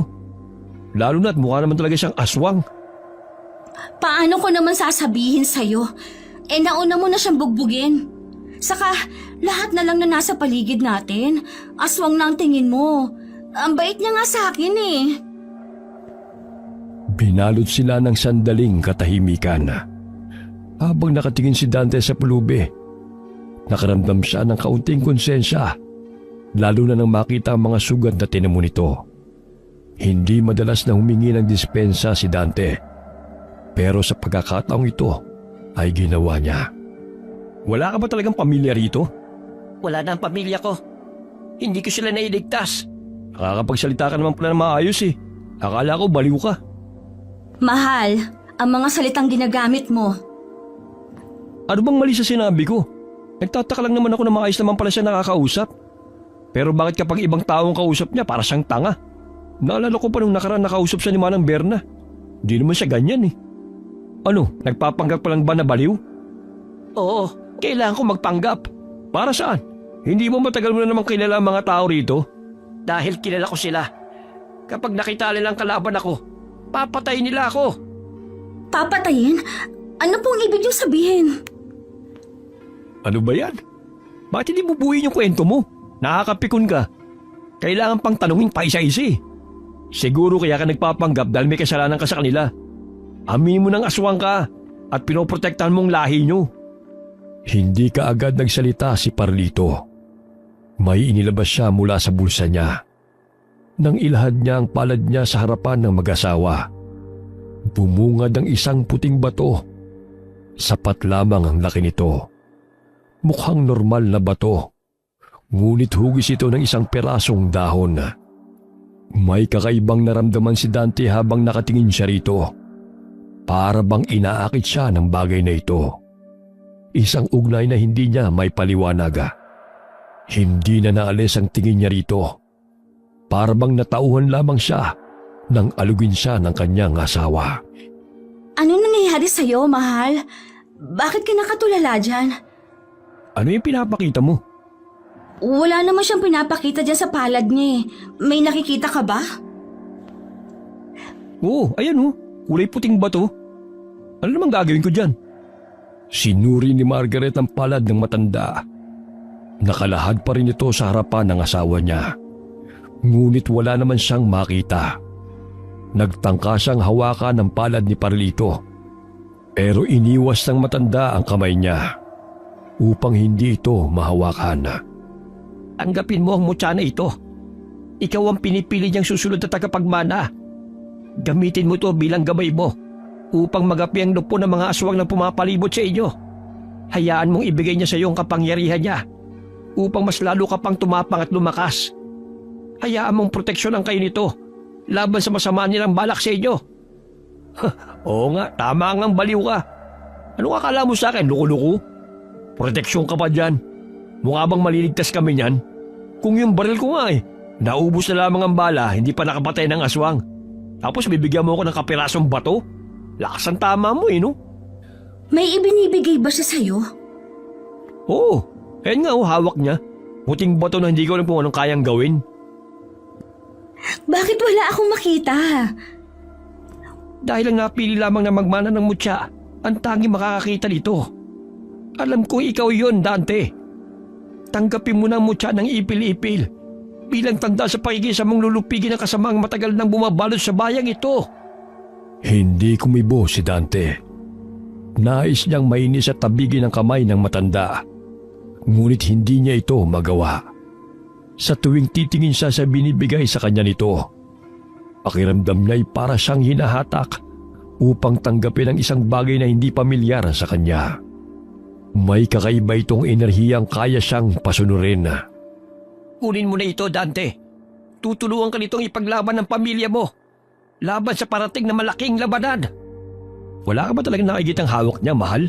Lalo na't mukha naman talaga siyang aswang. Paano ko naman sasabihin sa'yo? Nauna mo na siyang bugbugin. Saka, lahat na lang na nasa paligid natin. Aswang na ang tingin mo. Ang bait niya nga sa akin eh. Binalot sila ng sandaling katahimikan. Habang nakatingin si Dante sa pulubi, nakaramdam siya ng kaunting konsensya, lalo na nang makita ang mga sugat na tinamo nito. Hindi madalas na humingi ng dispensa si Dante, pero sa pagkakataong ito ay ginawa niya. Wala ka ba talagang pamilya rito? Wala na ang pamilya ko. Hindi ko sila nailigtas. Nakakapagsalita ka naman pala na maayos eh. Akala ko baliw ka. Mahal, ang mga salitang ginagamit mo. Ano bang mali sa sinabi ko? Nagtataka lang naman ako na maayos naman pala siya nakakausap. Pero bakit kapag ibang taong kausap niya para siyang tanga? Naalala ko pa nung nakaraan nakausap siya ni Manang Berna. Di naman siya ganyan eh. Ano, nagpapanggap pa lang ba na baliw? Oo, kailangan ko magpanggap. Para saan? Hindi mo matagal mo na naman kilala ang mga tao rito? Dahil kilala ko sila. Kapag nakita nila ang kalaban ako, papatayin nila ako. Papatayin? Ano pong ibig niyong sabihin? Ano ba yan? Bakit hindi mo buuin yung kwento mo? Nakakapikon ka. Kailangan pang tanungin pa isa-isa eh. Siguro kaya ka nagpapanggap dahil may kasalanan ka sa kanila. Amin mo ng aswang ka at pinoprotektahan mong lahi nyo. Hindi ka agad nagsalita si Parlito. May inilabas siya mula sa bulsa niya. Nang ilahad niya ang palad niya sa harapan ng mag-asawa, bumungad ang isang puting bato. Sapat lamang ang laki nito. Mukhang normal na bato, ngunit hugis ito ng isang perasong dahon. May kakaibang naramdaman si Dante habang nakatingin siya rito. Para bang inaakit siya ng bagay na ito. Isang ugnay na hindi niya may paliwanag. Hindi na naalis ang tingin niya rito. para bang natauhan lamang siya nang alugin siya ng kanyang asawa. Ano nangyayari sa'yo, mahal? Bakit ka nakatulala dyan? Ano yung pinapakita mo? Wala naman siyang pinapakita dyan sa palad niya eh. May nakikita ka ba? Oo, ayan kulay puting bato. Ano namang gagawin ko dyan? Sinuri ni Margaret ang palad ng matanda. Nakalahad pa rin ito sa harapan ng asawa niya. Ngunit wala naman siyang makita. Nagtangka siyang hawakan ng palad ni Parlito. Pero iniwas ng matanda ang kamay niya upang hindi ito mahawakan. Tanggapin mo ang mutya na ito. Ikaw ang pinipili niyang susunod na tagapagmana. Gamitin mo ito bilang gabay mo upang magapi ang lupo ng mga aswang na pumapalibot sa inyo. Hayaan mong ibigay niya sa iyo ang kapangyarihan niya upang mas lalo ka pang tumapang at lumakas. Hayaan mong proteksyonan kayo nito laban sa masama nilang balak sa inyo. Oo nga, tama ngang baliw ka. Ano akala mo sa akin, luko-luko? Proteksyon ka pa dyan. Mukha bang maliligtas kami niyan? Kung yung baril ko nga naubos na lamang ang bala, hindi pa nakapatay ng aswang. Tapos bibigyan mo ako ng kapirasong bato? Lakas ang tama mo no? May ibinibigay ba siya sa'yo? Oo, ayan nga hawak niya. Puting bato na hindi ko alam kung anong kayang gawin. Bakit wala akong makita? Dahil lang napili lamang na magmana ng mutya, ang tanging makakakita nito. Alam kong ikaw yon, Dante. Tanggapin mo na ang mutya ng ipil-ipil bilang tanda sa pakikisa mong lulupigin ang kasamaang matagal nang bumabalot sa bayang ito. Hindi kumibo si Dante. Nais niyang mainis at tabigin ang kamay ng matanda. Ngunit hindi niya ito magawa. Sa tuwing titingin siya sa binibigay sa kanya nito, pakiramdam niya ay para siyang hinahatak upang tanggapin ang isang bagay na hindi pamilyar sa kanya. May kakaiba itong enerhiyang kaya siyang pasunurin. Kunin mo na ito, Dante. Tutulungan ka nitong ipaglaban ng pamilya mo laban sa parating na malaking labanan. Wala ka ba talagang nakikitang hawak niya, mahal?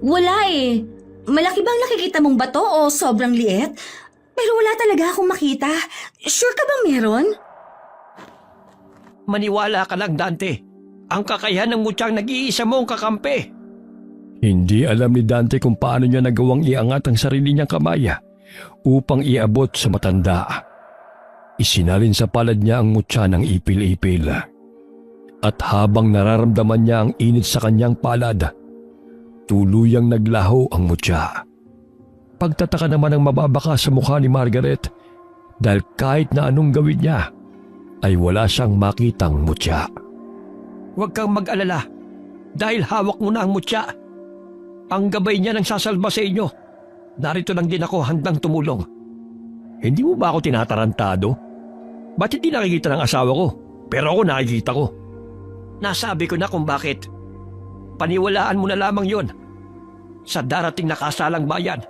Wala eh. Malaki bang nakikita mong bato o sobrang liit? Pero wala talaga akong makita. Sure ka bang meron? Maniwala ka lang, Dante. Ang kakayahan ng mutyang nag-iisa mong kakampi. Hindi alam ni Dante kung paano niya nagawang iangat ang sarili niyang kamay upang iabot sa matanda. Isinalin sa palad niya ang mutya ng ipil-ipil. At habang nararamdaman niya ang init sa kanyang palad, tuluyang naglaho ang mutya. Pagtataka naman ang mababaka sa mukha ni Margaret dahil kahit na anong gawin niya ay wala siyang makitang mutya. Huwag kang mag-alala dahil hawak mo na ang mutya. Ang gabay niya nang sasalba sa inyo. Narito lang din ako handang tumulong. Hindi mo ba ako tinatarantado? Ba't hindi nakikita ng asawa ko? Pero ako nakikita ko. Nasabi ko na kung bakit. Paniwalaan mo na lamang yon. Sa darating na kasalang bayan,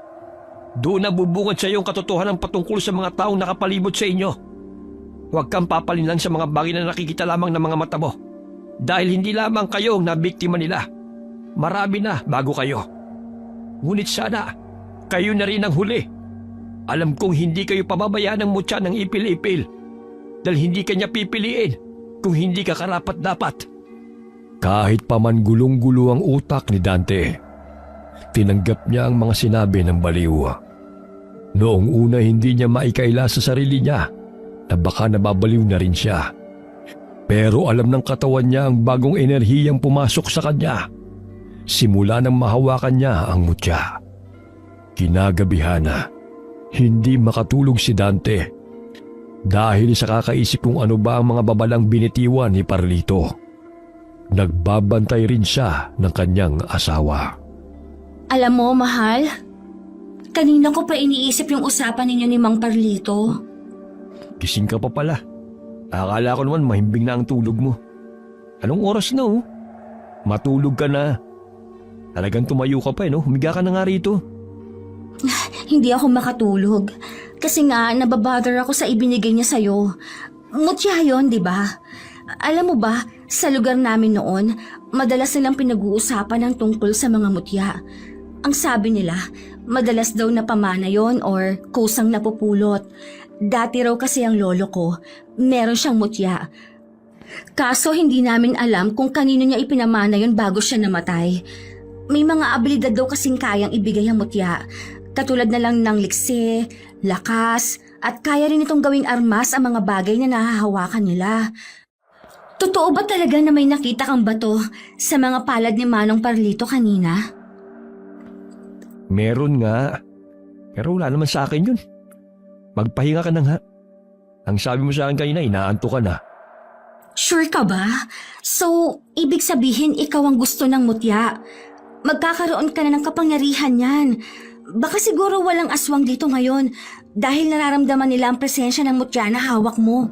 doon na bubungad sa iyo ang katotohanan patungkol sa mga taong nakapalibot sa inyo. Huwag kang papalinlan sa mga bagay na nakikita lamang ng mga mata mo. Dahil hindi lamang kayo ang nabiktima nila. Marami na bago kayo. Ngunit sana, kayo na rin ang huli. Alam kong hindi kayo pababayaan ng mutya ng ipil-ipil. Dahil hindi kanya pipiliin kung hindi ka karapat-dapat. Kahit pa man gulong-gulo ang utak ni Dante, tinanggap niya ang mga sinabi ng baliw. Noong una hindi niya maikaila sa sarili niya na baka nababaliw na rin siya. Pero alam ng katawan niya ang bagong enerhiyang pumasok sa kanya. Simula nang mahawakan niya ang mutya. Kinagabihan na, hindi makatulog si Dante dahil sa kakaisip kung ano ba ang mga babalang binitiwan ni Parlito. Nagbabantay rin siya ng kanyang asawa. Alam mo, mahal, kanina ko pa iniisip yung usapan ninyo ni Mang Parlito. Gising ka pa pala. Akala ko naman mahimbing na ang tulog mo. Anong oras na Matulog ka na. Talagang tumayo ka pa humiga ka na nga rito. Hindi ako makatulog. Kasi nga, nababother ako sa ibinigay niya sa'yo. Mutya yun, di ba? Alam mo ba, sa lugar namin noon, madalas nilang pinag-uusapan ng tungkol sa mga mutya. Ang sabi nila, madalas daw napamana yon or kusang napupulot. Dati raw kasi ang lolo ko, meron siyang mutya. Kaso hindi namin alam kung kanino niya ipinamana yon bago siya namatay. May mga abilidad daw kasing kayang ibigay ang mutya. Katulad na lang ng liksi, lakas, at kaya rin itong gawing armas ang mga bagay na nahahawakan nila. Totoo ba talaga na may nakita kang bato sa mga palad ni Manong Parlito kanina? Meron nga. Pero wala naman sa akin yun. Magpahinga ka na nga. Ang sabi mo sa akin kanina, inaantok ka na. Sure ka ba? So, ibig sabihin ikaw ang gusto ng mutya. Magkakaroon ka na ng kapangyarihan yan. Baka siguro walang aswang dito ngayon dahil nararamdaman nila ang presensya ng mutya na hawak mo.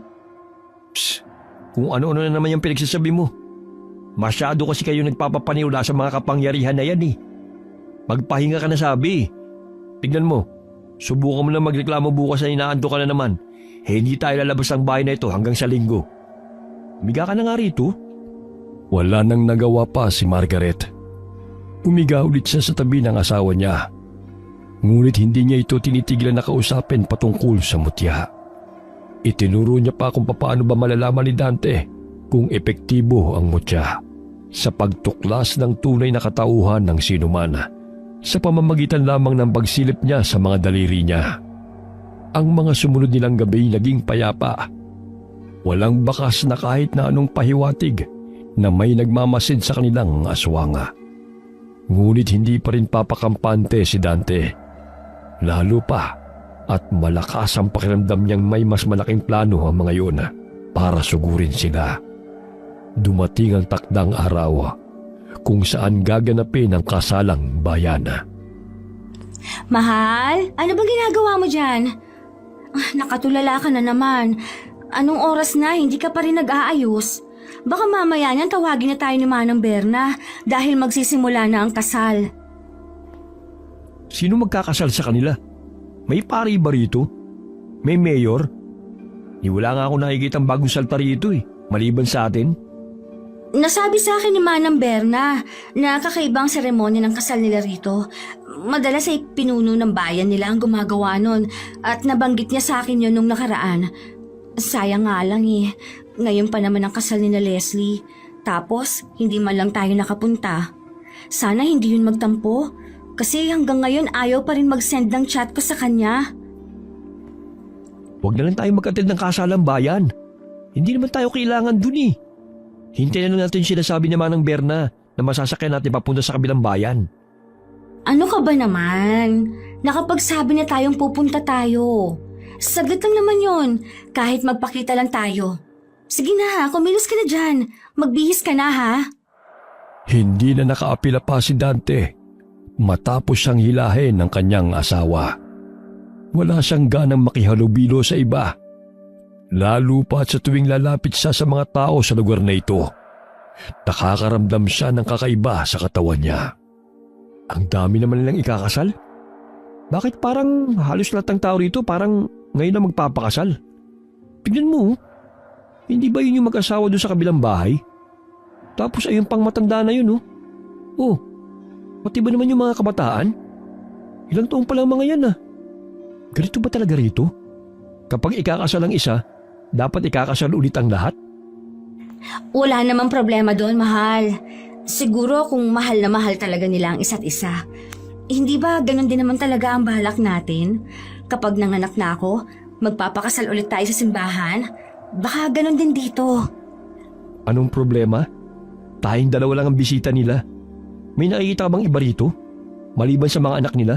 Psst, kung ano-ano na naman yung pinagsasabi mo. Masyado kasi kayo nagpapapaniwala sa mga kapangyarihan na yan eh. Magpahinga ka na sabi. Tignan mo, subukan mo na magreklamo bukas na inaantok ka na naman. Hindi tayo lalabas ng bahay na ito hanggang sa linggo. Umiga ka na nga rito. Wala nang nagawa pa si Margaret. Umiga ulit siya sa tabi ng asawa niya. Ngunit hindi niya ito tinitigilan na kausapin patungkol sa mutya. Itinuro niya pa kung paano ba malalaman ni Dante kung epektibo ang mutya sa pagtuklas ng tunay na katauhan ng sinuman sa pamamagitan lamang ng pagsilip niya sa mga daliri niya. Ang mga sumunod nilang gabi naging payapa. Walang bakas na kahit na anong pahiwatig na may nagmamasid sa kanilang aswanga. Ngunit hindi pa rin papakampante si Dante. Lalo pa at malakas ang pakiramdam niyang may mas malaking plano ang mga yun para sugurin sila. Dumating ang takdang araw kung saan gaganapin ang kasalang bayan. Mahal, ano bang ginagawa mo dyan? Nakatulala ka na naman. Anong oras na, hindi ka pa rin nag-aayos? Baka mamaya niyan tawagin na tayo ni Manang Berna dahil magsisimula na ang kasal. Sino magkakasal sa kanila? May pari ba rito? May mayor? Wala nga ako nakikitang bagong salta rito maliban sa atin. Nasabi sa akin ni Manang Berna na kakaibang seremonya ng kasal nila rito. Madalas ay pinuno ng bayan nila ang gumagawa nun at nabanggit niya sa akin yun nung nakaraan. Sayang nga lang ngayon pa naman ang kasal ni na Leslie. Tapos hindi man lang tayo nakapunta. Sana hindi yun magtampo kasi hanggang ngayon ayaw pa rin mag-send ng chat ko sa kanya. Huwag na lang tayo mag-attend ng kasalang bayan. Hindi naman tayo kailangan dun Hintayin na lang natin sinasabi ni Manang Berna na masasakyan natin papunta sa kabilang bayan. Ano ka ba naman? Nakapagsabi na tayong pupunta tayo. Saglit lang naman yon, kahit magpakita lang tayo. Sige na, kumilos ka na dyan. Magbihis ka na ha. Hindi na nakaapila pa si Dante matapos siyang hilahin ng kanyang asawa. Wala siyang ganang makihalubilo sa iba. Lalo pa sa tuwing lalapit siya sa mga tao sa lugar na ito. Nakakaramdam siya ng kakaiba sa katawan niya. Ang dami naman nilang ikakasal. Bakit parang halos lahat ng tao rito parang ngayon na magpapakasal? Tignan mo, hindi ba yun yung mag-asawa doon sa kabilang bahay? Tapos ayun pang matanda na yun Oh, pati ba naman yung mga kabataan? Ilang taon pa lang mga yan Ganito ba talaga rito? Kapag ikakasal ang isa, dapat ikakasal ulit ang lahat? Wala namang problema doon, mahal. Siguro kung mahal na mahal talaga nila ang isa't isa. Hindi ba ganun din naman talaga ang balak natin? Kapag nanganak na ako, magpapakasal ulit tayo sa simbahan? Baka ganun din dito. Anong problema? Tayong dalawa lang ang bisita nila. May nakikita ka bang iba rito? Maliban sa mga anak nila?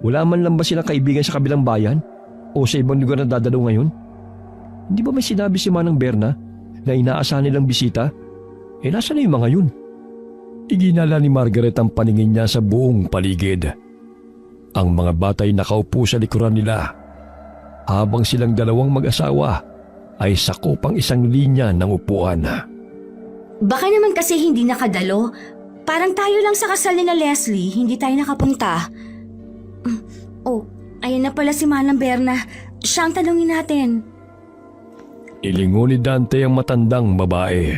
Wala man lang ba silang kaibigan sa kabilang bayan? O sa ibang lugar na dadalaw ngayon? Hindi ba may sinabi si Manang Berna na inaasahan nilang bisita? Nasaan na yung mga yun? Iginala ni Margaret ang paningin niya sa buong paligid. Ang mga batay nakaupo sa likuran nila. Habang silang dalawang mag-asawa ay sakop ang isang linya ng upuan. Baka naman kasi hindi nakadalo. Parang tayo lang sa kasal ni na Leslie, hindi tayo nakapunta. Oh, ayan na pala si Manang Berna. Siya ang tanungin natin. Ilingon ni Dante ang matandang babae.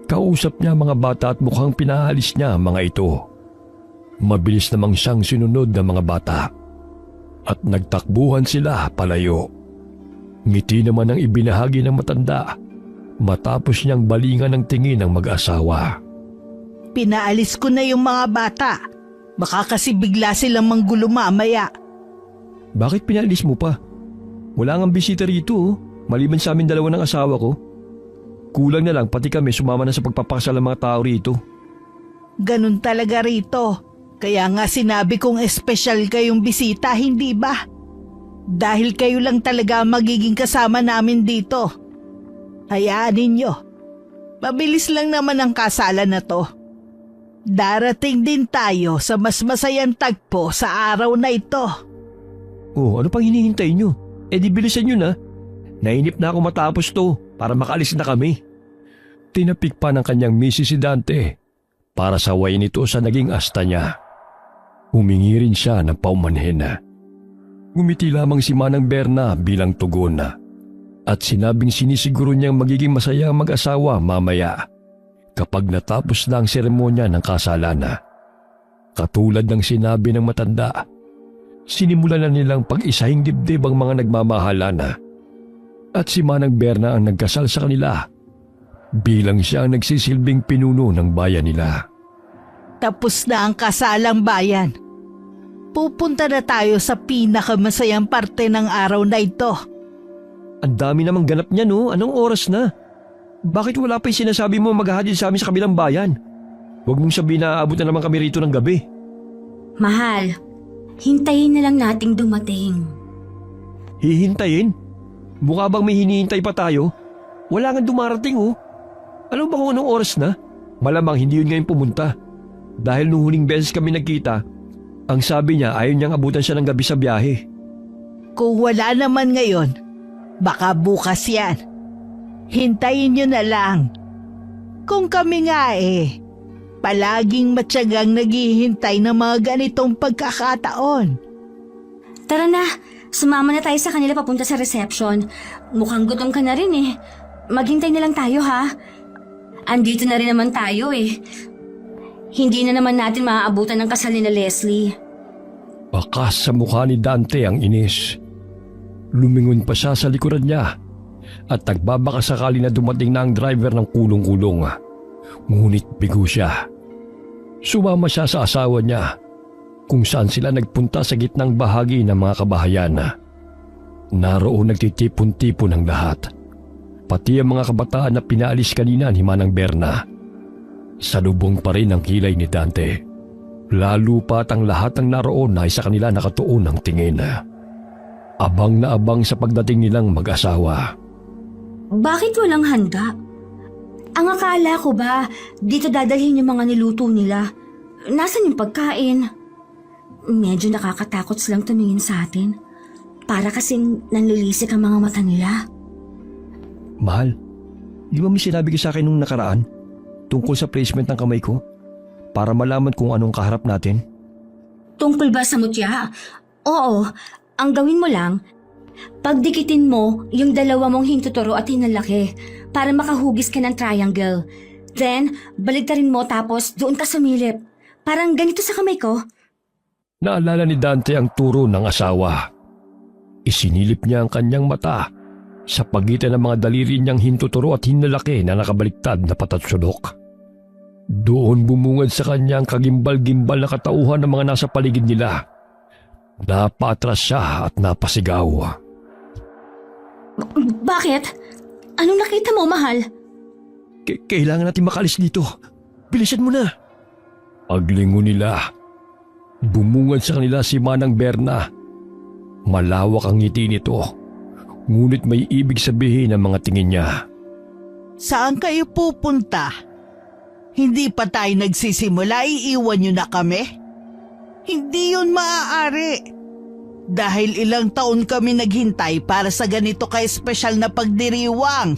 Kausap niya mga bata at mukhang pinaalis niya mga ito. Mabilis namang siyang sinunod ng mga bata. at nagtakbuhan sila palayo. Ngiti naman ang ibinahagi ng matanda matapos niyang balingan ng tingin ng mag-asawa. Pinaalis ko na yung mga bata. Baka kasi bigla silang manggulo mamaya. Bakit pinalis mo pa? Wala ngang bisita rito maliban sa amin dalawa ng asawa ko. Kulang na lang pati kami sumama na sa pagpapakasal ng mga tao rito. Ganun talaga rito. Kaya nga sinabi kong espesyal kayong bisita, hindi ba? Dahil kayo lang talaga magiging kasama namin dito. Hayaan ninyo. Mabilis lang naman ang kasalan na to. Darating din tayo sa mas masayang tagpo sa araw na ito. Oh, ano pang hinihintay nyo? Di bilisan nyo na. Nainip na ako matapos to para makaalis na kami. Tinapik pa ng kanyang misis si Dante para sawayin ito sa naging asta niya. Humingi rin siya ng paumanhin. Ngumiti lamang si Manang Berna bilang tugon at sinabing sinisiguro niyang magiging masaya ang mag-asawa mamaya kapag natapos na ang seremonya ng kasalan. Katulad ng sinabi ng matanda, sinimulan na nilang pag-isahing dibdib ang mga nagmamahalan at si Manang Berna ang nagkasal sa kanila bilang siya ang nagsisilbing pinuno ng bayan nila. Tapos na ang kasalang bayan. Pupunta na tayo sa pinakamasayang parte ng araw na ito. Ang dami namang ganap niya Anong oras na? Bakit wala pa yung sinasabi mo maghahatid sa amin sa kabilang bayan? Huwag mong sabihin na aabot na naman kami rito ng gabi. Mahal, hintayin na lang nating dumating. Hihintayin? Mukha bang may hinihintay pa tayo? Wala nga dumarating Alam ba kung anong oras na? Malamang hindi yun ngayon pumunta. Dahil nung huling beses kami nagkita, ang sabi niya ayaw niyang abutan siya ng gabi sa biyahe. Kung wala naman ngayon, baka bukas yan. Hintayin nyo na lang. Kung kami nga palaging matyagang naghihintay ng mga ganitong pagkakataon. Tara na, sumama na tayo sa kanila papunta sa reception. Mukhang gutom ka na rin Maghintay na lang tayo ha. Andito na rin naman tayo Hindi na naman natin maaabutan ng kasal ni Leslie. Bakas sa mukha ni Dante ang inis. Lumingon pa siya sa likuran niya at nagbabaka sakali na dumating na ang driver ng kulong-kulong. Ngunit bigo siya. Sumama siya sa asawa niya kung saan sila nagpunta sa gitnang bahagi ng mga kabahayan. Naroon nagtitipon-tipon ang lahat. Pati ang mga kabataan na pinaalis kanina ni Manang Berna. Salubong pa rin ang kilay ni Dante. Lalo pat ang lahat ng naroon ay sa kanila nakatuon ang tingin. Abang na abang sa pagdating nilang mag-asawa. Bakit walang handa? Ang akala ko ba, dito dadalhin yung mga niluto nila? Nasaan yung pagkain? Medyo nakakatakot silang tumingin sa atin. Para kasing nanlilisik ang mga mata nila. Mahal, di ba may sinabi ka sa akin nung nakaraan tungkol sa placement ng kamay ko? Para malaman kung anong kaharap natin? Tungkol ba sa mutya? Oo, ang gawin mo lang, pagdikitin mo yung dalawa mong hintuturo at hinalaki para makahugis ka ng triangle. Then, baligtarin mo tapos doon ka sumilip. Parang ganito sa kamay ko. Naalala ni Dante ang turo ng asawa. Isinilip niya ang kanyang mata sa pagitan ng mga daliri niyang hintuturo at hinalaki na nakabaliktad na patatsulok. Doon bumungad sa kanya ang kagimbal-gimbal na katauhan ng mga nasa paligid nila. Napatras siya at napasigaw. Bakit? Anong nakita mo, mahal? Kailangan natin makalis dito. Bilisan mo na. Paglingon nila, bumungad sa kanila si Manang Berna. Malawak ang ngiti nito, ngunit may ibig sabihin ang mga tingin niya. Saan kayo pupunta? Hindi pa tayo nagsisimula, iiwan nyo na kami? Hindi yun maaari. Dahil ilang taon kami naghintay para sa ganito ka-espesyal na pagdiriwang.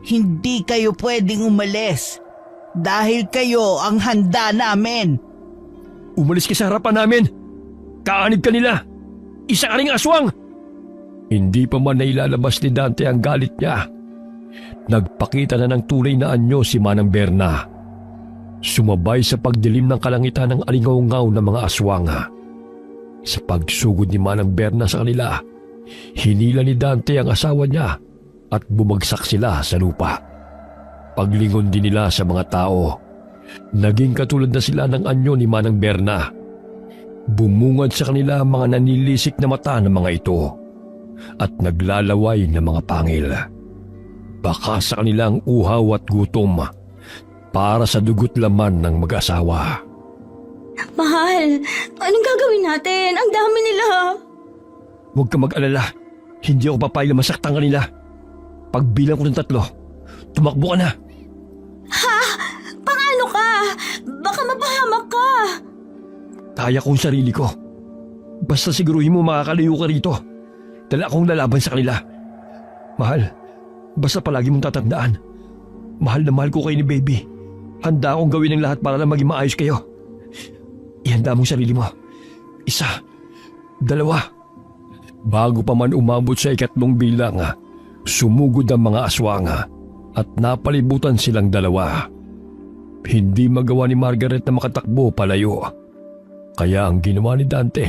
Hindi kayo pwedeng umalis dahil kayo ang handa namin. Umalis ka sa harapan namin. Kaanib ka nila. Isa ka ring aswang. Hindi pa man nailalabas ni Dante ang galit niya. Nagpakita na ng tunay na anyo si Manang Berna. Sumabay sa pagdilim ng kalangitan ng alingaw-ngaw ng mga aswang. Sa pagsugod ni Manang Berna sa kanila, hinila ni Dante ang asawa niya at bumagsak sila sa lupa. Paglingon din nila sa mga tao, naging katulad na sila ng anyo ni Manang Berna. Bumungad sa kanila ang mga nanilisik na mata ng mga ito at naglalaway na mga pangil. Baka sa kanilang uhaw at gutom para sa dugot laman ng mag-asawa. Mahal, anong gagawin natin? Ang dami nila. Huwag ka mag-alala. Hindi ako papayag na masaktan kanila. Pagbilang ko ng 3, tumakbo ka na. Ha? Paano ka? Baka mapahamak ka. Kaya ko ang sarili ko. Basta siguruhin mo makakalayo ka rito. Dala akong lalaban sa kanila. Mahal, basta palagi mong tatandaan. Mahal na mahal ko kayo ni baby. Handa akong gawin ang lahat para lang maging maayos kayo. Ihanda mong sarili mo. 1, 2. Bago pa man umabot sa 3 bilang, sumugod ang mga aswang at napalibutan silang 2. Hindi magawa ni Margaret na makatakbo palayo. Kaya ang ginawa ni Dante,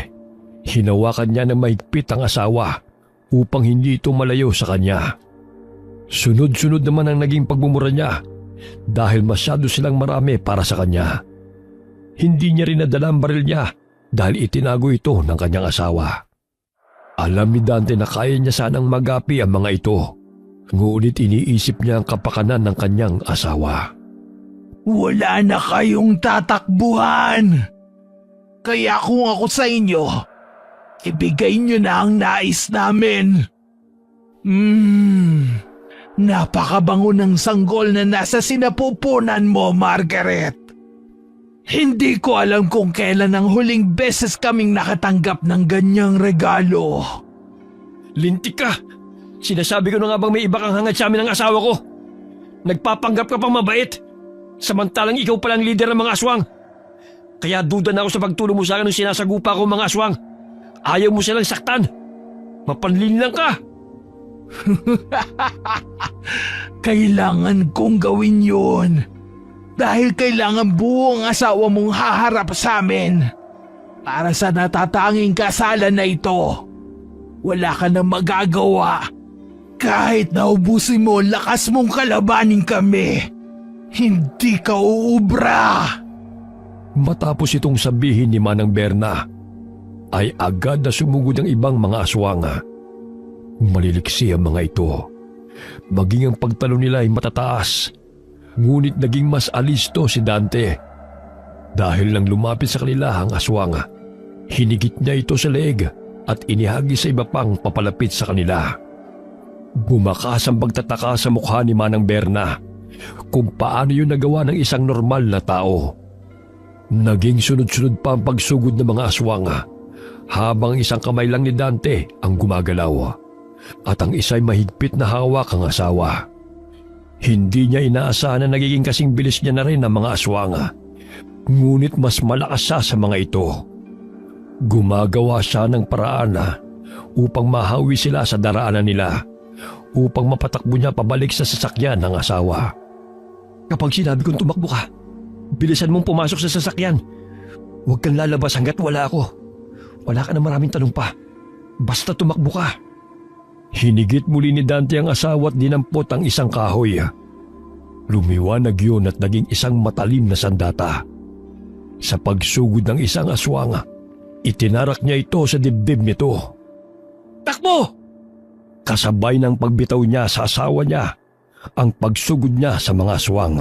hinawakan niya ng mahigpit ang asawa upang hindi ito malayo sa kanya. Sunod-sunod naman ang naging pagmumura niya dahil masyado silang marami para sa kanya. Hindi niya rin nadala ang baril niya dahil itinago ito ng kanyang asawa. Alam ni Dante na kaya niya sanang magapi ang mga ito, ngunit iniisip niya ang kapakanan ng kanyang asawa. Wala na kayong tatakbuhan. Kaya kung ako sa inyo, ibigay nyo na ang nais namin. Napakabango ng sanggol na nasa sinapupunan mo, Margaret. Hindi ko alam kung kailan ang huling beses kaming nakatanggap ng ganyang regalo. Lintik ka! Sinasabi ko na nga bang may iba kang hangad sa amin ng asawa ko? Nagpapanggap ka pang mabait, samantalang ikaw palang leader ng mga aswang. Kaya duda na ako sa pagtulong mo sa akin nung sinasagupa ko mga aswang. Ayaw mo silang saktan. Mapanlin lang ka. Kailangan kong gawin yun. Dahil kailangan buong asawa mong haharap sa amin. Para sa natatanging kasalan na ito, wala ka na magagawa. Kahit naubusin mo lakas mong kalabanin kami, hindi ka uubra. Matapos itong sabihin ni Manang Berna, ay agad na sumugod ang ibang mga aswang. Maliliksi ang mga ito. Maging ang pagtalo nila ay matataas. Ngunit naging mas alisto si Dante. Dahil nang lumapit sa kanila ang aswang, hinigit niya ito sa leeg at inihagi sa iba pang papalapit sa kanila. Bumakas ang pagtataka sa mukha ni Manang Berna kung paano yun nagawa ng isang normal na tao. Naging sunod-sunod pa ang pagsugod ng mga aswang habang isang kamay lang ni Dante ang gumagalaw at ang isa'y mahigpit na hawak ang asawa. Hindi niya inaasahan na nagiging kasing bilis niya na rin ang mga aswang, ngunit mas malakas siya sa mga ito. Gumagawa siya ng paraan upang mahawi sila sa daraanan nila, upang mapatakbo niya pabalik sa sasakyan ng asawa. Kapag sinabi kong tumakbo ka, bilisan mong pumasok sa sasakyan. Huwag kang lalabas hanggat wala ako. Wala ka na maraming tanong pa. Basta tumakbo ka. Hinigit muli ni Dante ang asawa at dinampot ang isang kahoy. Lumiwanag yun at naging isang matalim na sandata. Sa pagsugod ng isang aswang, itinarak niya ito sa dibdib nito. Takbo! Kasabay ng pagbitaw niya sa asawa niya, ang pagsugod niya sa mga aswang.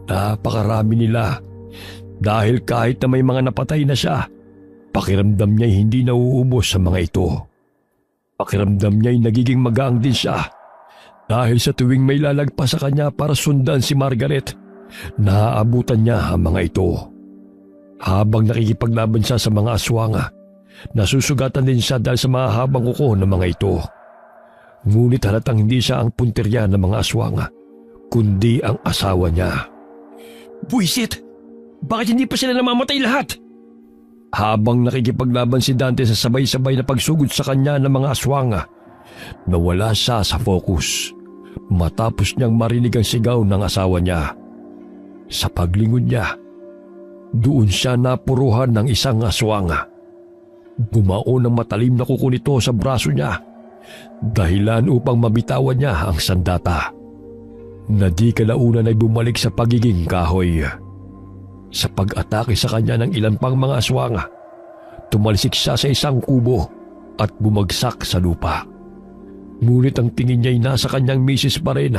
Napakarami nila dahil kahit na may mga napatay na siya, pakiramdam niya'y hindi nauubos sa mga ito. Pakiramdam niya'y nagiging magaang din siya dahil sa tuwing may lalagpas sa kanya para sundan si Margaret, naaabutan niya ang mga ito. Habang nakikipaglaban siya sa mga aswang, nasusugatan din siya dahil sa mahabang kuko ng mga ito. Ngunit halatang hindi siya ang puntirya ng mga aswang, kundi ang asawa niya. Buisit! Bakit hindi pa sila namamatay lahat? Habang nakikipaglaban si Dante sa sabay-sabay na pagsugod sa kanya ng mga aswang, nawala siya sa focus matapos niyang marinig ang sigaw ng asawa niya. Sa paglingon niya, doon siya napuruhan ng isang aswang. Bumaon ng matalim na kuko nito sa braso niya, dahilan upang mabitawan niya ang sandata, na di kalaunan ay bumalik sa pagiging kahoy. Sa pag-atake sa kanya ng ilan pang mga aswang, tumalsik siya sa isang kubo at bumagsak sa lupa. Ngunit ang tingin niya ay nasa kanyang misis pa rin.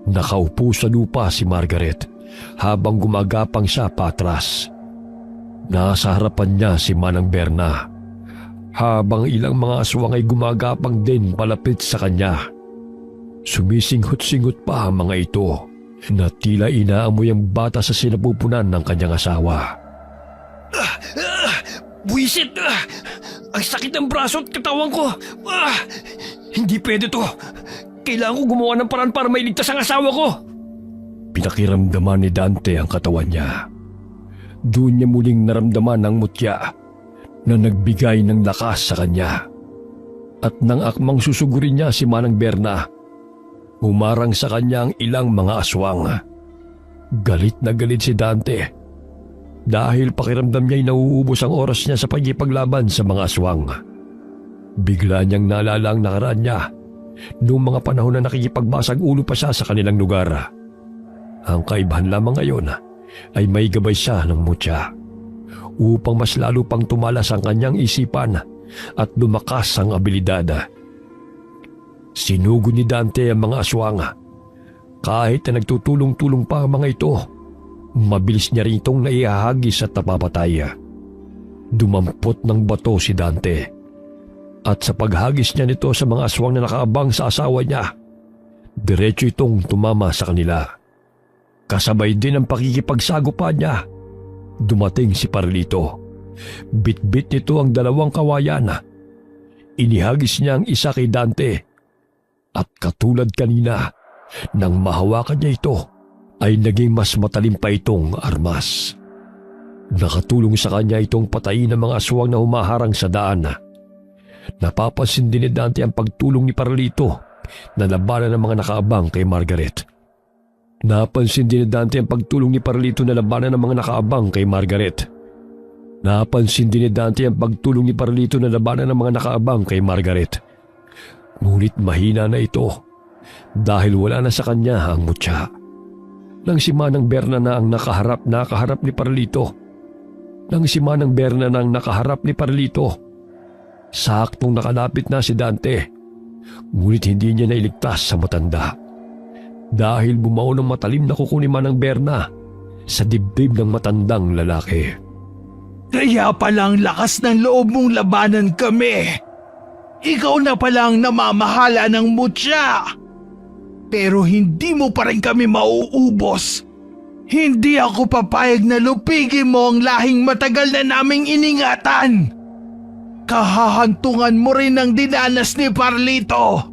Nakaupo sa lupa si Margaret habang gumagapang siya patras. Nasa harapan niya si Manang Berna, habang ilang mga aswang ay gumagapang din palapit sa kanya. Sumisinghot-singhot pa ang mga ito na tila inaamoy ang bata sa sinapupunan ng kanyang asawa. Buisit! Ang sakit ng braso at katawan ko! Hindi pwede to! Kailangan ko gumawa ng paraan para mailigtas ang asawa ko! Pinakiramdaman ni Dante ang katawan niya. Doon niya muling naramdaman ang mutya na nagbigay ng lakas sa kanya. At nang akmang susugurin niya si Manang Berna, umarang sa kanya ang ilang mga aswang. Galit na galit si Dante dahil pakiramdam niya ay nauubos ang oras niya sa pagkipaglaban sa mga aswang. Bigla niyang naalala ang nakaraan niya noong mga panahon na nakikipagbasag ulo pa siya sa kanilang lugar. Ang kaibahan lamang ngayon ay may gabay siya ng mutya upang mas lalo pang tumalas ang kanyang isipan at lumakas ang abilidad. Sinugo ni Dante ang mga aswang. Kahit na nagtutulong-tulong pa ang mga ito, mabilis niya rin itong naihahagis at napapatay. Dumampot ng bato si Dante, at sa paghagis niya nito sa mga aswang na nakaabang sa asawa niya, diretso itong tumama sa kanila. Kasabay din ang pakikipagsagupa niya. Dumating si Parlito. Bit-bit nito ang dalawang kawayan. Inihagis niya ang isa kay Dante. At katulad kanina, nang mahawakan niya ito, ay naging mas matalim pa itong armas. Nakatulong sa kanya itong patayin ng mga aswang na humaharang sa daan. Napapansin din ni Dante ang pagtulong ni Parlito na labanan ng mga nakaabang kay Margaret. Napansin din ni Dante ang pagtulong ni Parlito na labanan ng mga nakaabang kay Margaret. Napansin din ni Dante ang pagtulong ni Parlito na labanan ng mga nakaabang kay Margaret. Ngunit mahina na ito dahil wala na sa kanya ang mutya. Nang si Manang Berna na ang nakaharap ni Parlito. Nang si Manang Berna na ang nakaharap ni Parlito, saktong nakalapit na si Dante. Ngunit hindi niya nailigtas sa matanda. Dahil bumao ng matalim na kuko ni Manang Berna sa dibdib ng matandang lalaki. Kaya palang lakas ng loob mong labanan kami. Ikaw na palang namamahala ng mutya. Pero hindi mo pa rin kami mauubos. Hindi ako papayag na lupigin mo ang lahing matagal na naming iningatan. Kahahantungan mo rin ang dinanas ni Parlito.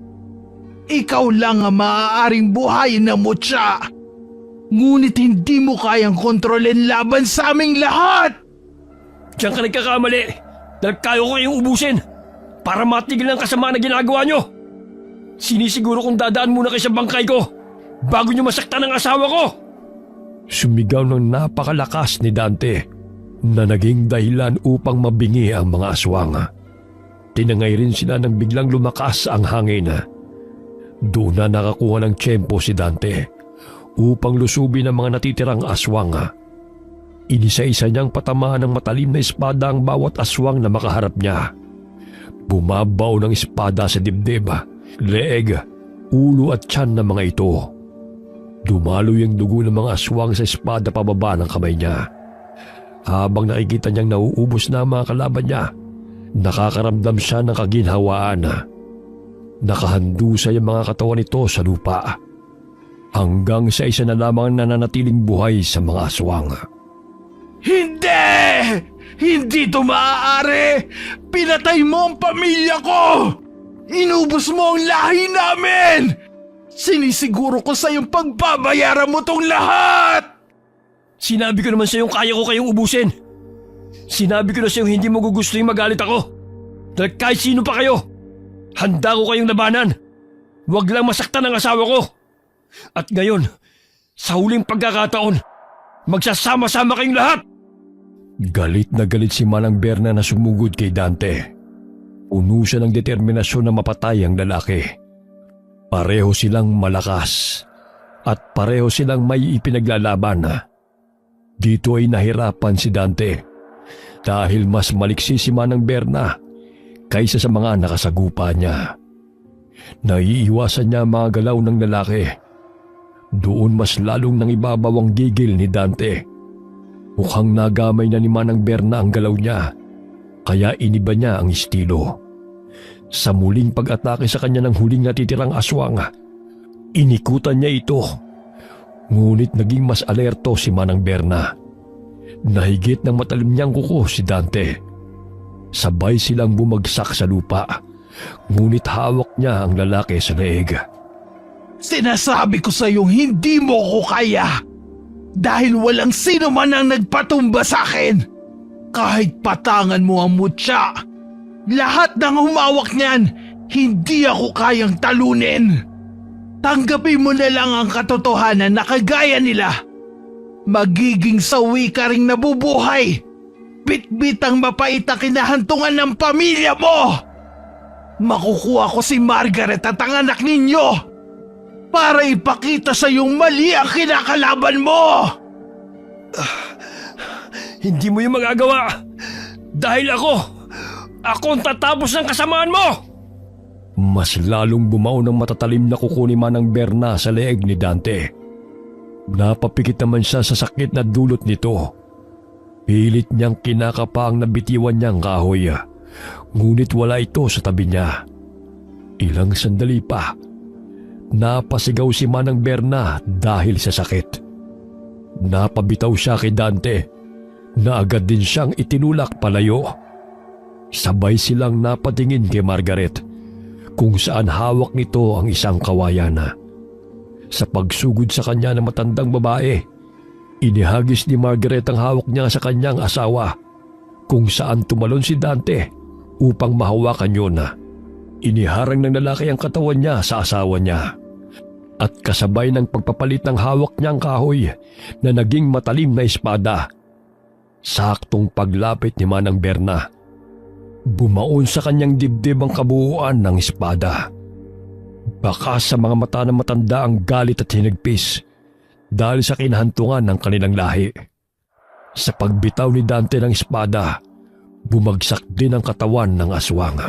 Ikaw lang ang maaaring buhayin ng mutya. Ngunit hindi mo kayang kontrolin laban sa aming lahat. Diyan ka nagkakamali dahil kaya ko kayong ubusin para matigil ang kasama na ginagawa nyo. Sinisiguro kong dadaan muna kayo sa bangkay ko bago nyo masaktan ang asawa ko. Sumigaw ng napakalakas ni Dante na naging dahilan upang mabingi ang mga aswang. Tinangay rin sila nang biglang lumakas ang hangin. Doon na nakakuha ng tiyempo si Dante upang lusubin ang mga natitirang aswang. Inisa-isa niyang patamaan ng matalim na espada ang bawat aswang na makaharap niya. Bumabaw ng espada sa dibdib, leeg, ulo at tiyan ng mga ito. Dumaloy ang dugo ng mga aswang sa espada pababa ng kamay niya. Habang nakikita niyang nauubos na ang mga kalaban niya, nakakaramdam siya ng kaginhawaan. Nakahandusay ang mga katawan nito sa lupa hanggang sa isa na lamang nananatiling buhay sa mga aswang. Hindi! Hindi ito maaari! Pinatay mo ang pamilya ko! Inubos mo ang lahi namin! Sinisiguro ko sa iyong pagbabayaran mo tong lahat! Sinabi ko naman sa iyong kaya ko kayong ubusin. Sinabi ko na sa iyong hindi mo gugustuhin magalit ako. Dahil kahit sino pa kayo, handa ko kayong labanan. Huwag lang masaktan ang asawa ko. At ngayon, sa huling pagkakataon, magsasama-sama kayong lahat. Galit na galit si Manang Berna na sumugod kay Dante. Puno siya ng determinasyon na mapatay ang lalaki. Pareho silang malakas at pareho silang may ipinaglalaban. Dito ay nahirapan si Dante dahil mas maliksi si Manang Berna kaysa sa mga nakasagupa niya. Naiiwasan niya ang mga galaw ng lalaki. Doon mas lalong nangibabaw ang gigil ni Dante. Mukhang nagamay na ni Manang Berna ang galaw niya, kaya iniba niya ang estilo. Sa muling pag-atake sa kanya ng huling natitirang aswang, inikutan niya ito. Ngunit naging mas alerto si Manang Berna. Nahigit ng matalim niyang kuko si Dante. Sabay silang bumagsak sa lupa, ngunit hawak niya ang lalaki sa leeg. Sinasabi ko sa iyong hindi mo ko kaya. Dahil walang sino man ang nagpatumba sa akin. Kahit patangan mo ang mutya, lahat ng humawak niyan, hindi ako kayang talunin. Tanggapin mo na lang ang katotohanan na kagaya nila. Magiging sawi ka ring nabubuhay. Bit-bit ang mapait na kinahantungan ng pamilya mo. Makukuha ko si Margaret at ang anak ninyo para ipakita sa iyong mali ang kinakalaban mo! Hindi mo yung magagawa dahil ako ang tatapos ng kasamaan mo! Mas lalong bumao ng matatalim na kuko ni Manang Berna sa leeg ni Dante. Napapikit naman siya sa sakit na dulot nito. Pilit niyang kinakapa ang nabitiwan niyang kahoy, ngunit wala ito sa tabi niya. Ilang sandali pa, napasigaw si Manang Berna dahil sa sakit. Napabitaw siya kay Dante na agad din siyang itinulak palayo. Sabay silang napatingin kay Margaret kung saan hawak nito ang isang kawayan. Sa pagsugod sa kanya ng matandang babae, inihagis ni Margaret ang hawak niya sa kanyang asawa kung saan tumalon si Dante upang mahawakan yun. Iniharang ng lalaki ang katawan niya sa asawa niya. At kasabay ng pagpapalit ng hawak niyang kahoy na naging matalim na espada, saktong paglapit ni Manang Berna, bumaon sa kanyang dibdib ang kabuuan ng espada. Baka sa mga mata ng matanda ang galit at hinagpis dahil sa kinahantungan ng kanilang lahi. Sa pagbitaw ni Dante ng espada, bumagsak din ang katawan ng aswang.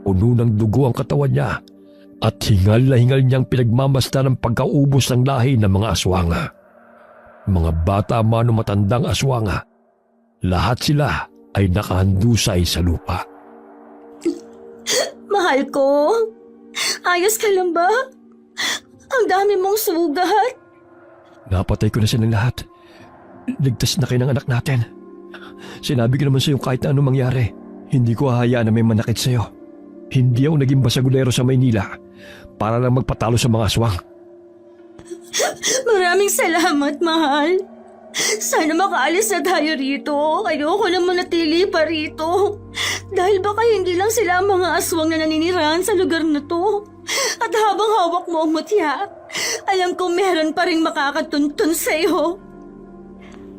Puno ng dugo ang katawan niya at hingal na hingal niyang pinagmamasta ng pagkaubos ng lahi ng mga aswang. Mga bata man o matandang aswang, lahat sila ay nakahandusay sa lupa. Mahal ko, ayos ka lang ba? Ang dami mong sugat. Napatay ko na silang lahat. Ligtas na kayo ng anak natin. Sinabi ko naman sa iyo kahit na anong mangyari, hindi ko hahayaan na may manakit sa iyo. Hindi ako naging basagulero sa Maynila para lang magpatalo sa mga aswang. Maraming salamat, mahal. Sana makaalis na tayo rito. Ayoko na manatili pa rito. Dahil baka hindi lang sila ang mga aswang na naninirahan sa lugar na to. At habang hawak mo ang mutya, alam kong meron pa rin makakatuntun sa'yo.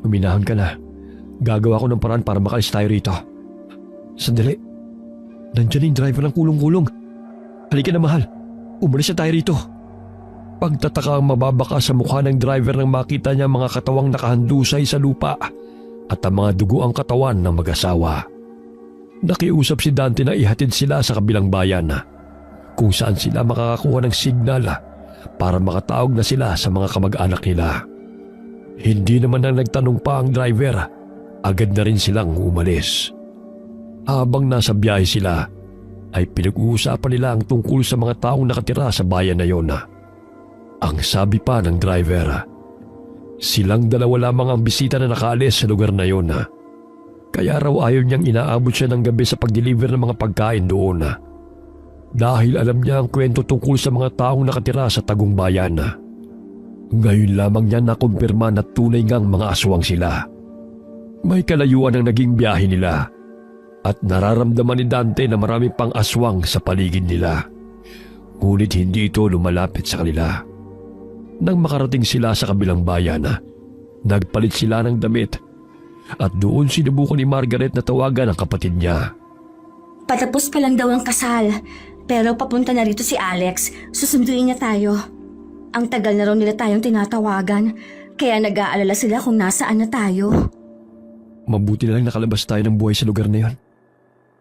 Uminahan ka na. Gagawa ko ng paraan para makaalis tayo rito. Sandali. Nandiyan yung driver ng kulong-kulong. Halika na, mahal. Umalis na tayo rito. Pagtataka ang mababaka sa mukha ng driver nang makita niya mga katawang nakahandusay sa lupa at ang mga dugo ang katawan ng mag-asawa. Nakiusap si Dante na ihatid sila sa kabilang bayan kung saan sila makakakuha ng signal para makatawag na sila sa mga kamag-anak nila. Hindi naman na nagtanong pa ang driver, agad na rin silang umalis. Habang nasa biyahe sila, ay pinag-uusapan nila ang tungkol sa mga taong nakatira sa bayan na yon. Ang sabi pa ng driver, silang dalawa lamang ang bisita na nakaalis sa lugar na yon. Kaya raw ayaw niyang inaabot siya ng gabi sa pag-deliver ng mga pagkain doon. Dahil alam niya ang kwento tungkol sa mga taong nakatira sa Tagong Bayan. Ngayon lamang niya nakumpirma na tunay ngang mga aswang sila. May kalayuan ang naging biyahe nila. At nararamdaman ni Dante na marami pang aswang sa paligid nila. Ngunit hindi ito lumalapit sa kanila. Nang makarating sila sa kabilang bayan, nagpalit sila ng damit. at doon sinubukan ni Margaret na tawagan ang kapatid niya. Patapos pa lang daw ang kasal. Pero papunta na rito si Alex. Susunduin niya tayo. Ang tagal na raw nila tayong tinatawagan. Kaya nag-aalala sila kung nasaan na tayo. Mabuti na lang nakalabas tayo ng buhay sa lugar na yon.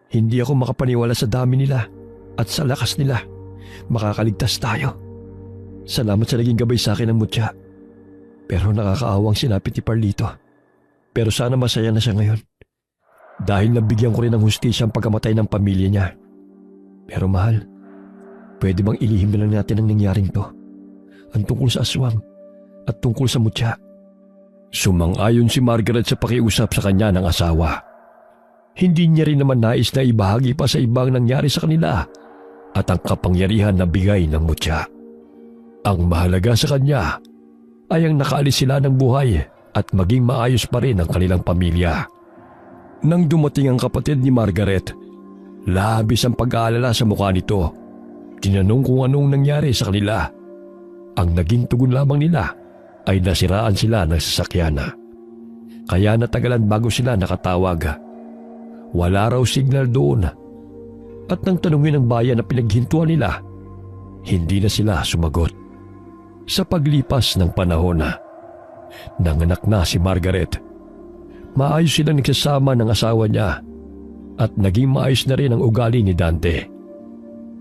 Hindi ako makapaniwala sa dami nila at sa lakas nila. Makakaligtas tayo. Salamat sa naging gabay sa akin ng mutya. Pero nakakaawang sinapit ni Parlito. Pero sana masaya na siya ngayon. Dahil nabigyan ko rin ng hustisya ang pagkamatay ng pamilya niya. Pero mahal, pwede bang ilihim na lang natin ang nangyaring to? Ang tungkol sa aswang at tungkol sa mutya. Sumang-ayon si Margaret sa pakiusap sa kanya ng asawa. Hindi niya rin naman nais na ibahagi pa sa ibang nangyari sa kanila at ang kapangyarihan na bigay ng mutya. Ang mahalaga sa kanya ay ang nakaalis sila ng buhay at maging maayos pa rin ang kanilang pamilya. Nang dumating ang kapatid ni Margaret, labis ang pag-aalala sa mukha nito. Tinanong kung anong nangyari sa kanila. Ang naging tugon lamang nila ay nasiraan sila ng sasakyan. Kaya natagalan bago sila nakatawag. Wala raw signal doon. At nang tanungin ng bayan na pinaghintuan nila, hindi na sila sumagot. Sa paglipas ng panahon, nanganak na si Margaret. Maayos silang nagsasama ng asawa niya at naging maayos na rin ang ugali ni Dante.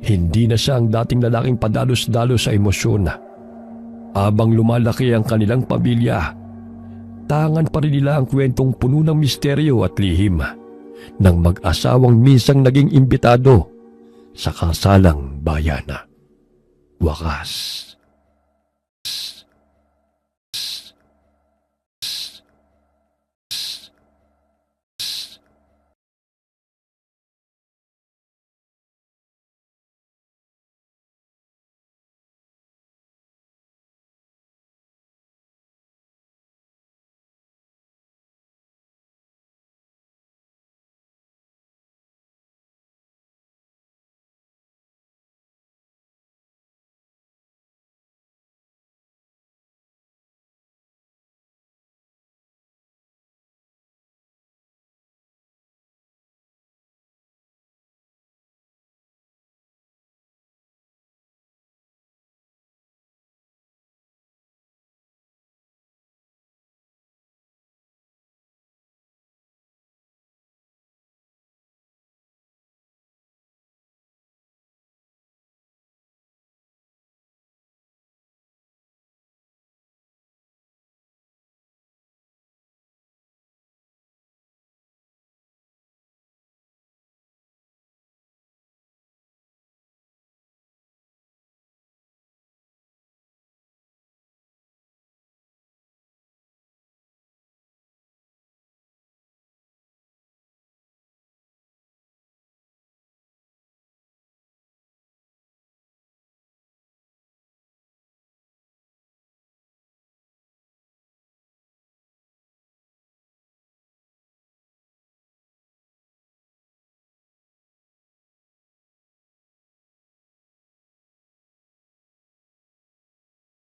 Hindi na siya ang dating lalaking padalos-dalos sa emosyon. Habang lumalaki ang kanilang pamilya, tangan pa rin nila ang kwentong puno ng misteryo at lihim ng mag-asawang minsang naging imbitado sa kasalang bayan. Wakas.